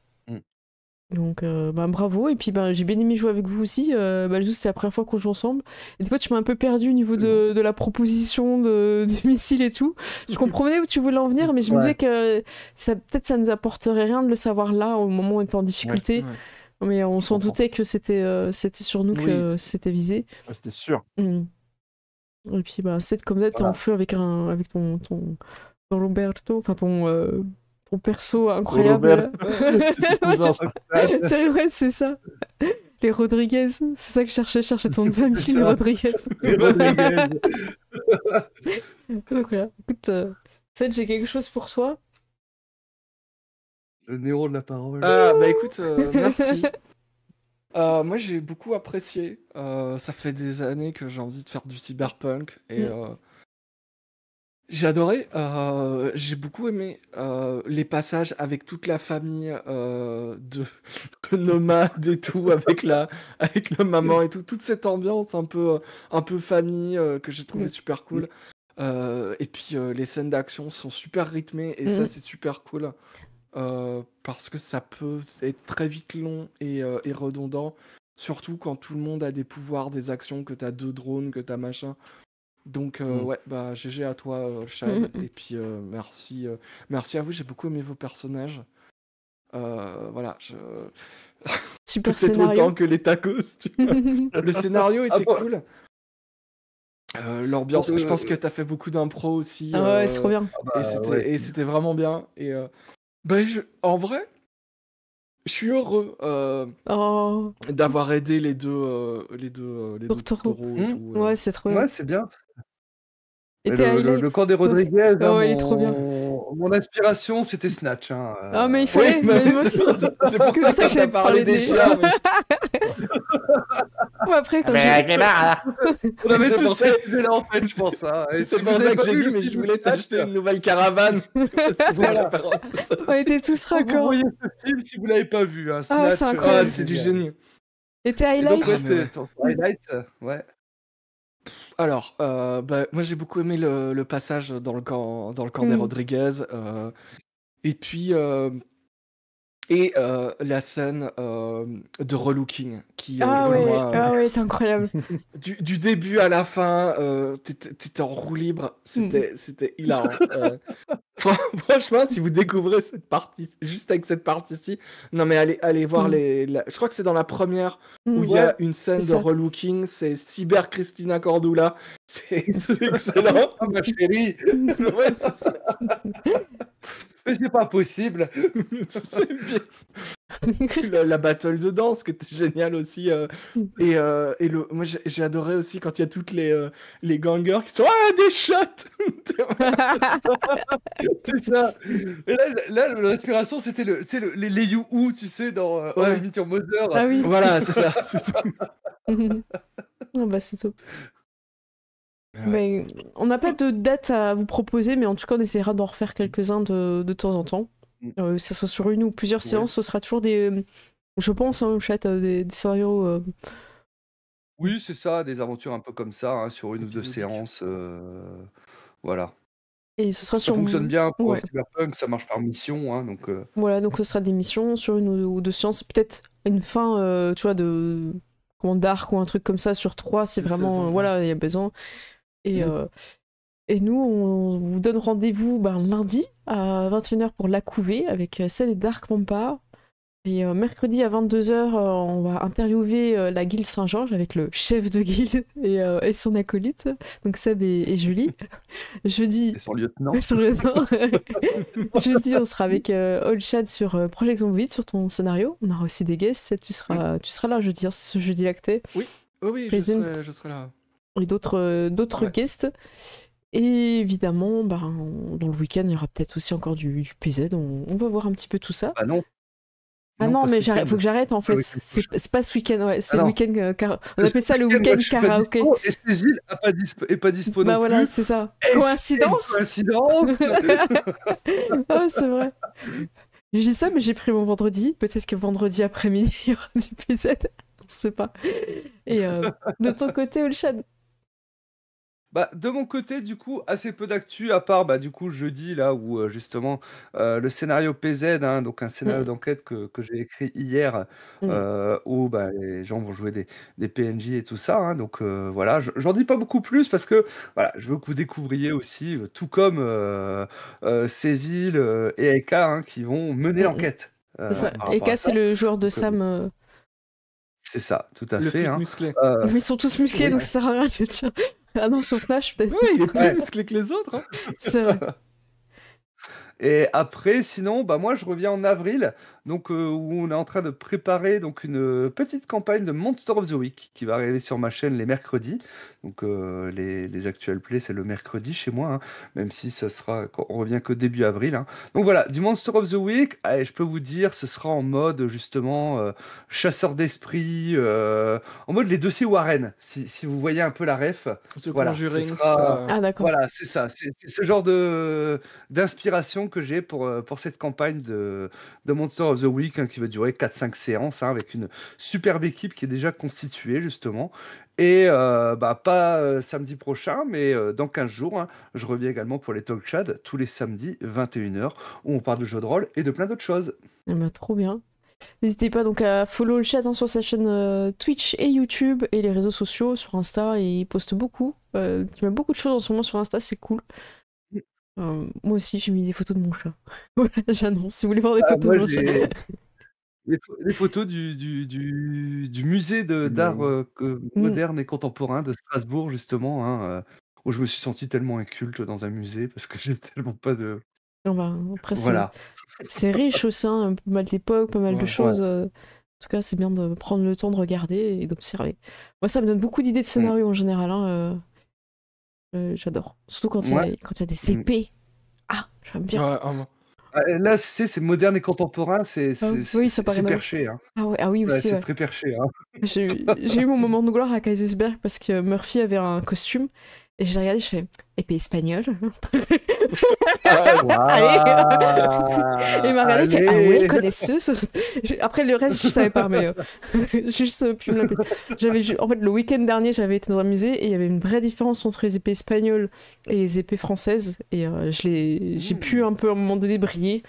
Donc, bravo. Et puis, j'ai bien aimé jouer avec vous aussi. C'est la première fois qu'on joue ensemble. Et des fois, tu m'as un peu perdu au niveau de la proposition du missile et tout. Je comprenais où tu voulais en venir, mais je me disais que peut-être ça nous apporterait rien de le savoir là, au moment où on était en difficulté. Mais on s'en doutait que c'était sur nous que c'était visé. C'était sûr. Et puis, c'est comme d'hab, t'es en feu avec ton Roberto, enfin ton perso incroyable. C'est ses cousins, ça. C'est vrai, c'est ça. Les Rodriguez, c'est ça que je cherchais ton nom de famille, les Rodriguez. Les Rodriguez. Donc voilà, écoute, Seth, j'ai quelque chose pour toi. Le néo de la parole. Écoute, merci. Moi j'ai beaucoup apprécié. Ça fait des années que j'ai envie de faire du cyberpunk et j'ai adoré. J'ai beaucoup aimé les passages avec toute la famille de nomades et tout, avec la maman et tout, toute cette ambiance un peu famille que j'ai trouvé super cool. Et puis les scènes d'action sont super rythmées et ça c'est super cool. Parce que ça peut être très vite long et redondant, surtout quand tout le monde a des pouvoirs, des actions, que t'as 2 drones, que t'as machin. Donc GG à toi, Chad. Et puis merci à vous, j'ai beaucoup aimé vos personnages. Voilà, super peut-être scénario. autant que les tacos. Le scénario était cool. L'ambiance, je pense que t'as fait beaucoup d'impro aussi. Ouais, c'est trop bien. Et c'était vraiment bien. Et en vrai, je suis heureux d'avoir aidé les deux taureaux et tout. Ouais, c'est trop bien. Ouais, c'est bien. Et le camp des Rodriguez, il est trop bien. mon inspiration, c'était Snatch. Hein, Ah, mais il fallait, Oui, mais moi aussi. c'est pour ça que j'ai parlé des chiens. Ou après, quand j'ai... avec les barres, là. On avait C'est tous pour ça- cette idée-là, en fait, je pense. Hein. Et C'est si pour vous ça avez que pas j'ai vu dit, le mais je film voulais Snatch, t'acheter une nouvelle caravane. C'est Voilà. voilà. On était tous Vous raccords. voyez ce film si vous l'avez pas vu. Hein, Ah, Snatch, c'est incroyable. C'est du génie. Et tes Et donc, highlights? ouais, Ah, mais ouais. ton highlight, ouais. Alors, moi j'ai beaucoup aimé le passage dans le camp des Rodriguez. Et puis, la scène de relooking qui, Ah pour ouais, moi, ah ouais, t'es incroyable. du début à la fin, t'étais en roue libre, c'était hilarant. Franchement, si vous découvrez cette partie, juste avec cette partie-ci, non mais allez voir je crois que c'est dans la première où il y a une scène de ça. relooking, c'est Cyber Christina Cordula, c'est excellent. Oh, ma chérie, Ouais, c'est ça. mais c'est pas possible. C'est bien. La battle de danse qui était géniale aussi. Moi j'ai adoré aussi quand il y a toutes les gangers qui sont des shots. C'est ça. Et là l'inspiration, c'était les You-Who, tu sais, dans Ouais. I Meet Your Mother. Ah oui. Voilà, c'est ça. Ah bah c'est top. Ouais. Mais on n'a pas de date à vous proposer, mais en tout cas on essaiera d'en refaire quelques-uns de temps en temps. Que ce soit sur une ou plusieurs séances, ce sera toujours des... Je pense, hein, chat, des scénarios... Oui, c'est ça, des aventures un peu comme ça, hein, sur une ou deux Épisodiques. séances. Voilà. Et ce sera Ça sur... fonctionne bien pour Ouais. Cyberpunk, ça marche par mission, hein, donc... Voilà, donc ce sera des missions sur une ou deux séances, peut-être une fin, tu vois, de... Comment, d'arc ou un truc comme ça sur 3, si Une vraiment, saison, ouais. voilà, il y a besoin. Et nous, on vous donne rendez-vous lundi à 21h pour La Couvée avec celle et Dark Mampa. Et mercredi à 22h, on va interviewer la guilde Saint-Georges avec le chef de guilde et son acolyte, donc Seb et Julie. Jeudi... Et son lieutenant. Sur le nom. Jeudi, on sera avec All Chat sur Project Zomboid, sur ton scénario. On aura aussi des guests. Tu seras là jeudi, hein, c'est ce jeudi-là que t'es. Oui, je serai là. Et d'autres guests. Et évidemment, dans le week-end, il y aura peut-être aussi encore du PZ. On va voir un petit peu tout ça. Ah non. Ah non, pas mais ce week-end. faut que j'arrête en fait. week-end prochain. C'est pas ce week-end, ouais. C'est Ah le non. week-end. On appelle ça le week-end karaoké. Et Cécile est pas dispo non Voilà, plus. c'est ça. Et Coïncidence. c'est une coïncidence. Ah, c'est vrai. Je dis ça, mais j'ai pris mon vendredi. Peut-être que vendredi après-midi, il y aura du PZ. Je sais pas. Et de ton côté, Olshad? De mon côté, du coup, assez peu d'actu, à part du coup jeudi, là où justement le scénario PZ, hein, donc un scénario d'enquête que j'ai écrit hier, où les gens vont jouer des PNJ et tout ça. Hein, donc voilà, j'en dis pas beaucoup plus parce que voilà, je veux que vous découvriez aussi, tout comme Cécile et Eka, hein, qui vont mener l'enquête. C'est ça. par rapport Eka, à c'est ça. le joueur de Donc, Sam. C'est ça, tout à Le fait. flic Hein. musclé. Mais ils sont tous musclés, oui. donc ça sert à rien de dire. Ah non, sauf Nash, peut-être. Oui, il est plus Ouais. musclé que les autres. Hein. C'est vrai. Et après, sinon, moi je reviens en avril, donc où on est en train de préparer donc une petite campagne de Monster of the Week qui va arriver sur ma chaîne les mercredis. Donc les actual plays c'est le mercredi chez moi, hein, même si on revient que début avril. Hein. Donc voilà, du Monster of the Week, allez, je peux vous dire, ce sera en mode justement chasseur d'esprit, en mode les dossiers Warren, si vous voyez un peu la ref. Ce Voilà, Conjuring, ce tout sera- ça. Ah, d'accord. Voilà, c'est ça. C'est ce genre d'inspiration que j'ai pour cette campagne de Monster of the Week, hein, qui va durer 4-5 séances, hein, avec une superbe équipe qui est déjà constituée, justement. Et pas samedi prochain, mais dans 15 jours, hein, je reviens également pour les Talk Chad, tous les samedis, 21h, où on parle de jeux de rôle et de plein d'autres choses. Eh ben, trop bien. N'hésitez pas donc à follow le chat, hein, sur sa chaîne Twitch et YouTube et les réseaux sociaux, sur Insta, et il poste beaucoup. Il met beaucoup de choses en ce moment sur Insta, c'est cool. Moi aussi, j'ai mis des photos de mon chat. Voilà, j'annonce, si vous voulez voir des photos Moi, de mon chat. j'ai les photos du musée d'art moderne et contemporain de Strasbourg, justement, hein, où je me suis senti tellement inculte dans un musée parce que j'ai tellement pas de... Après, Voilà. c'est riche aussi, hein, pas mal d'époques, pas mal de Ouais. choses. En tout cas, c'est bien de prendre le temps de regarder et d'observer. Moi, ça me donne beaucoup d'idées de scénarios en général. Hein, j'adore. Surtout quand il y a des épées Ah, j'aime bien. Ouais, là, c'est moderne et contemporain, oui, ça paraît c'est perché. Hein. Ah oui, aussi. C'est très perché. Hein. J'ai eu mon moment de gloire à Kaisersberg parce que Murphy avait un costume. Et je l'ai regardé, je fais épée espagnole. Allez. Et il m'a regardé, il fait ah ouais, connaisseuse. Après le reste, je savais pas, mais juste pu me la péter. En fait, le week-end dernier, j'avais été dans un musée et il y avait une vraie différence entre les épées espagnoles et les épées françaises. Et j'ai pu un peu à un moment donné briller.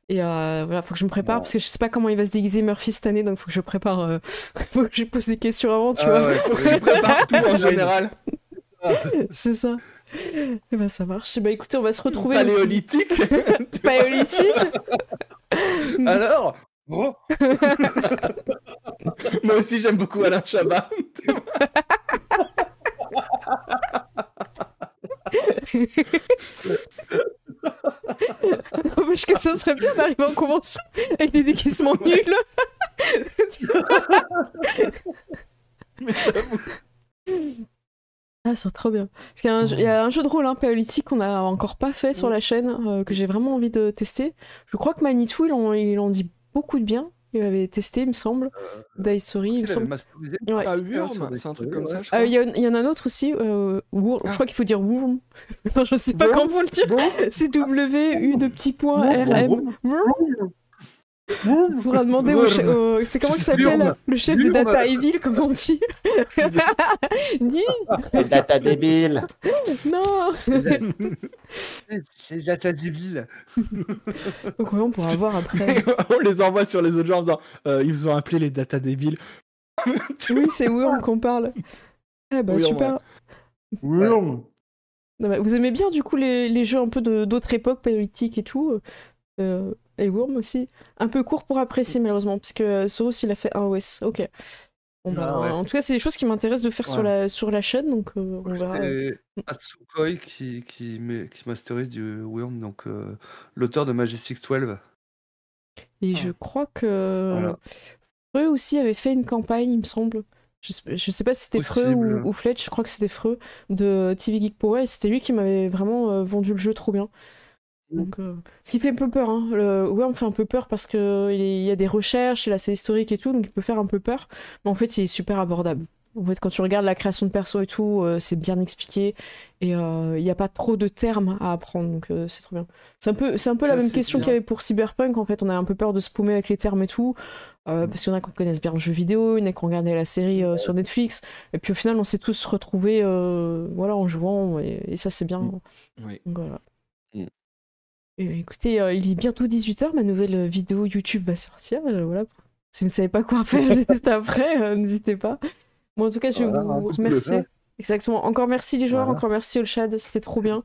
Et voilà, faut que je me prépare parce que je sais pas comment il va se déguiser Murphy cette année, donc faut que je prépare. Faut que je pose des questions avant, tu vois. Ouais, faut que je prépare tout en général. C'est ça. Et bah ça marche. Bah écoutez, on va se retrouver. Paléolithique. Paléolithique. Alors bon. Moi aussi j'aime beaucoup Alain Chabat. Parce que ça serait bien d'arriver en convention avec des déguisements nuls. Mais j'avoue. Ah, c'est trop bien. Parce qu'il y a un jeu de rôle paléolithique qu'on a encore pas fait sur la chaîne, que j'ai vraiment envie de tester. Je crois que Manitou, il en dit beaucoup de bien. Il avait testé, il me semble. Dice Story, il me semble. Ouais. Ah, Wurm, c'est un truc comme ça, je crois. Il y en a un autre aussi. Je crois qu'il faut dire Wurm. Non, je sais pas comment le dire. C'est W-U de petits points R-M. Il faudra demander au c'est comment il s'appelle le chef des Data Evil, comment on dit. Data débile. Non. C'est Data débile. Donc on pourra voir après. On les envoie sur les autres gens en disant ils vous ont appelé les Data débiles. Oui, c'est Wurm qu'on parle. Eh bah super. Wurm. Vous aimez bien du coup les jeux un peu d'autres époques, paléolithiques et tout. Et Wurm aussi. Un peu court pour apprécier malheureusement, parce que Soros il a fait un OS. Ok. Bon, en tout cas, c'est des choses qui m'intéressent de faire sur la chaîne, donc on verra. C'est Atsukoi qui masterise du Wurm, donc l'auteur de Majestic 12. Et je crois que Freux aussi avait fait une campagne, il me semble. Je sais pas si c'était Freux ou Fletch, je crois que c'était Freux de TV Geek Power, et c'était lui qui m'avait vraiment vendu le jeu trop bien. Donc, ce qui fait un peu peur, hein. Le Wurm fait un peu peur parce qu'il y a des recherches, il a ses historiques et tout, donc il peut faire un peu peur. Mais en fait, il est super abordable. En fait, quand tu regardes la création de perso et tout, c'est bien expliqué et il n'y a pas trop de termes à apprendre, donc c'est trop bien. C'est un peu la même question qu'il y avait pour Cyberpunk. En fait, on a un peu peur de se paumer avec les termes et tout, parce qu'il y en a qui connaissent bien le jeu vidéo, il y en a qui ont regardé la série sur Netflix, et puis au final, on s'est tous retrouvés en jouant, et ça, c'est bien. Oui. Donc, voilà. Écoutez, il est bientôt 18h, ma nouvelle vidéo YouTube va sortir. Voilà. Si vous ne savez pas quoi faire juste après, n'hésitez pas. Bon, en tout cas, je vais vous remercier. Exactement. Encore merci les joueurs, encore merci Olshad, c'était trop bien.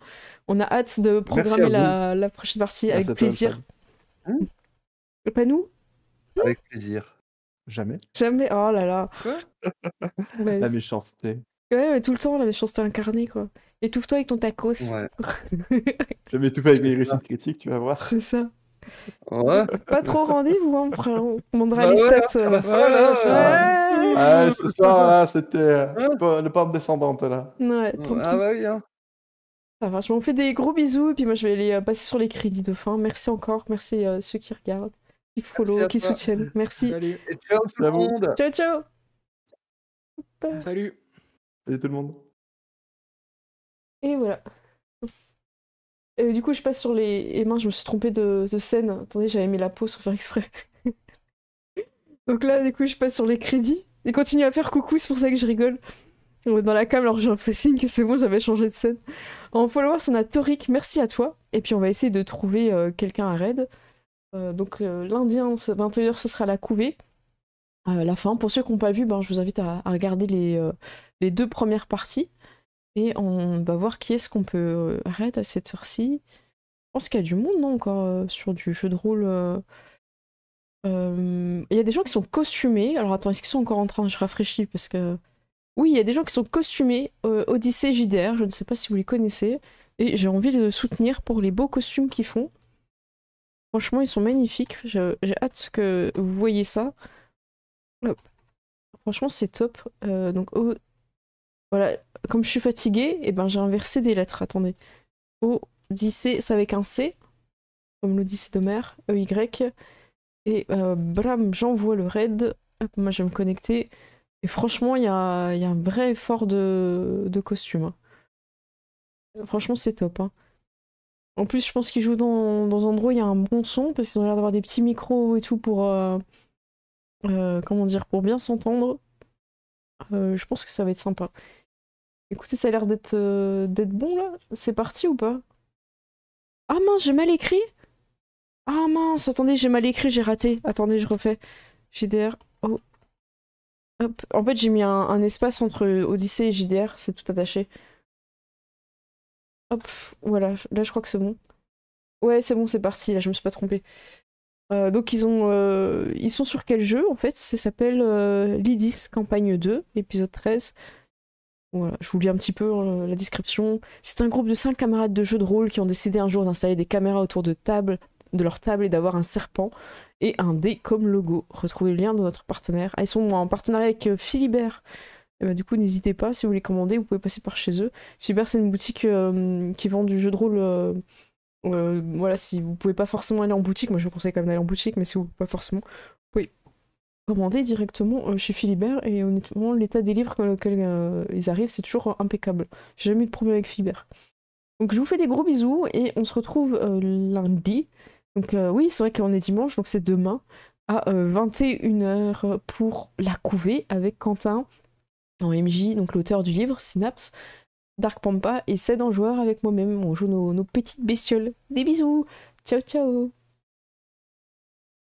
On a hâte de programmer la prochaine partie avec plaisir. Pas nous? Avec plaisir. Jamais. Jamais. Oh là là. Quoi? La méchanceté. Ouais, mais tout le temps, la méchanceté incarnée, quoi. Étouffe-toi avec ton tacos. Ouais. Je vais m'étouffer avec mes réussites critiques, tu vas voir. C'est ça. Ouais. Pas trop rendez-vous, hein, frère. On demandera les stats. Ce soir, là, c'était le pente descendante, là. Ouais, tant pis. Ah bah oui, hein. Ça va, je vous fais des gros bisous, et puis moi, je vais aller passer sur les crédits de fin. Merci encore, merci ceux qui regardent, qui follow, qui soutiennent. Merci. Salut. Et ciao tout le monde. Ciao, ciao. Salut. Salut tout le monde. Et voilà. Du coup, je passe sur les mains, je me suis trompée de scène. Attendez, j'avais mis la pause sans faire exprès. Donc là, du coup, je passe sur les crédits. Il continue à faire coucou, c'est pour ça que je rigole. Dans la cam, alors j'ai fait signe que c'est bon, j'avais changé de scène. En followers, on a Torik, merci à toi. Et puis on va essayer de trouver quelqu'un à raid. Donc lundi, 21h, ce sera la couvée. La fin. Pour ceux qui n'ont pas vu, je vous invite à regarder les 2 premières parties. Et on va voir qui est-ce qu'on peut raid à cette heure-ci. Je pense qu'il y a du monde, non, encore sur du jeu de rôle. Il y a des gens qui sont costumés. Alors attends, est-ce qu'ils sont encore en train? Je rafraîchis parce que... Oui, il y a des gens qui sont costumés. Odyssée JDR, je ne sais pas si vous les connaissez. Et j'ai envie de soutenir pour les beaux costumes qu'ils font. Franchement, ils sont magnifiques. J'ai hâte que vous voyez ça. Hop. Franchement, c'est top. Donc, voilà. Comme je suis fatiguée, j'ai inversé des lettres. Attendez. Odyssée, c'est avec un C, comme l'Odyssée d'Homère, EY. Et blam, j'envoie le raid. Hop, moi je vais me connecter. Et franchement, il y a un vrai effort de costume. Hein. Franchement, c'est top. Hein. En plus, je pense qu'ils jouent dans un endroit où il y a un bon son, parce qu'ils ont l'air d'avoir des petits micros et tout pour, comment dire, pour bien s'entendre. Je pense que ça va être sympa. Écoutez, ça a l'air d'être bon là. C'est parti ou pas? Ah mince, j'ai mal écrit. Ah mince, attendez, j'ai mal écrit, j'ai raté. Attendez, je refais. JDR. Oh. Hop. En fait, j'ai mis un espace entre Odyssée et JDR, c'est tout attaché. Hop, voilà, là je crois que c'est bon. Ouais, c'est bon, c'est parti, là je me suis pas trompée. Donc ils sont sur quel jeu en fait? Ça s'appelle Lydis Campagne 2, épisode 13. Voilà, je vous lis un petit peu la description. C'est un groupe de 5 camarades de jeu de rôle qui ont décidé un jour d'installer des caméras autour de leur table et d'avoir un serpent et un dé comme logo. Retrouvez le lien de notre partenaire. Ah, ils sont en partenariat avec Philibert. Et bah, du coup, n'hésitez pas, si vous voulez commander, vous pouvez passer par chez eux. Philibert, c'est une boutique qui vend du jeu de rôle. Voilà, si vous pouvez pas forcément aller en boutique, moi je vous conseille quand même d'aller en boutique, mais si vous pouvez pas forcément, vous pouvez commander directement chez Philibert. Et honnêtement, l'état des livres dans lesquels ils arrivent, c'est toujours impeccable. J'ai jamais eu de problème avec Philibert. Donc je vous fais des gros bisous et on se retrouve lundi. Donc oui, c'est vrai qu'on est dimanche, donc c'est demain à 21h pour la couvée avec Quentin en MJ, donc l'auteur du livre Synapse, Dark Pampa et Ced en joueur avec moi-même. On joue nos petites bestioles. Des bisous, ciao ciao.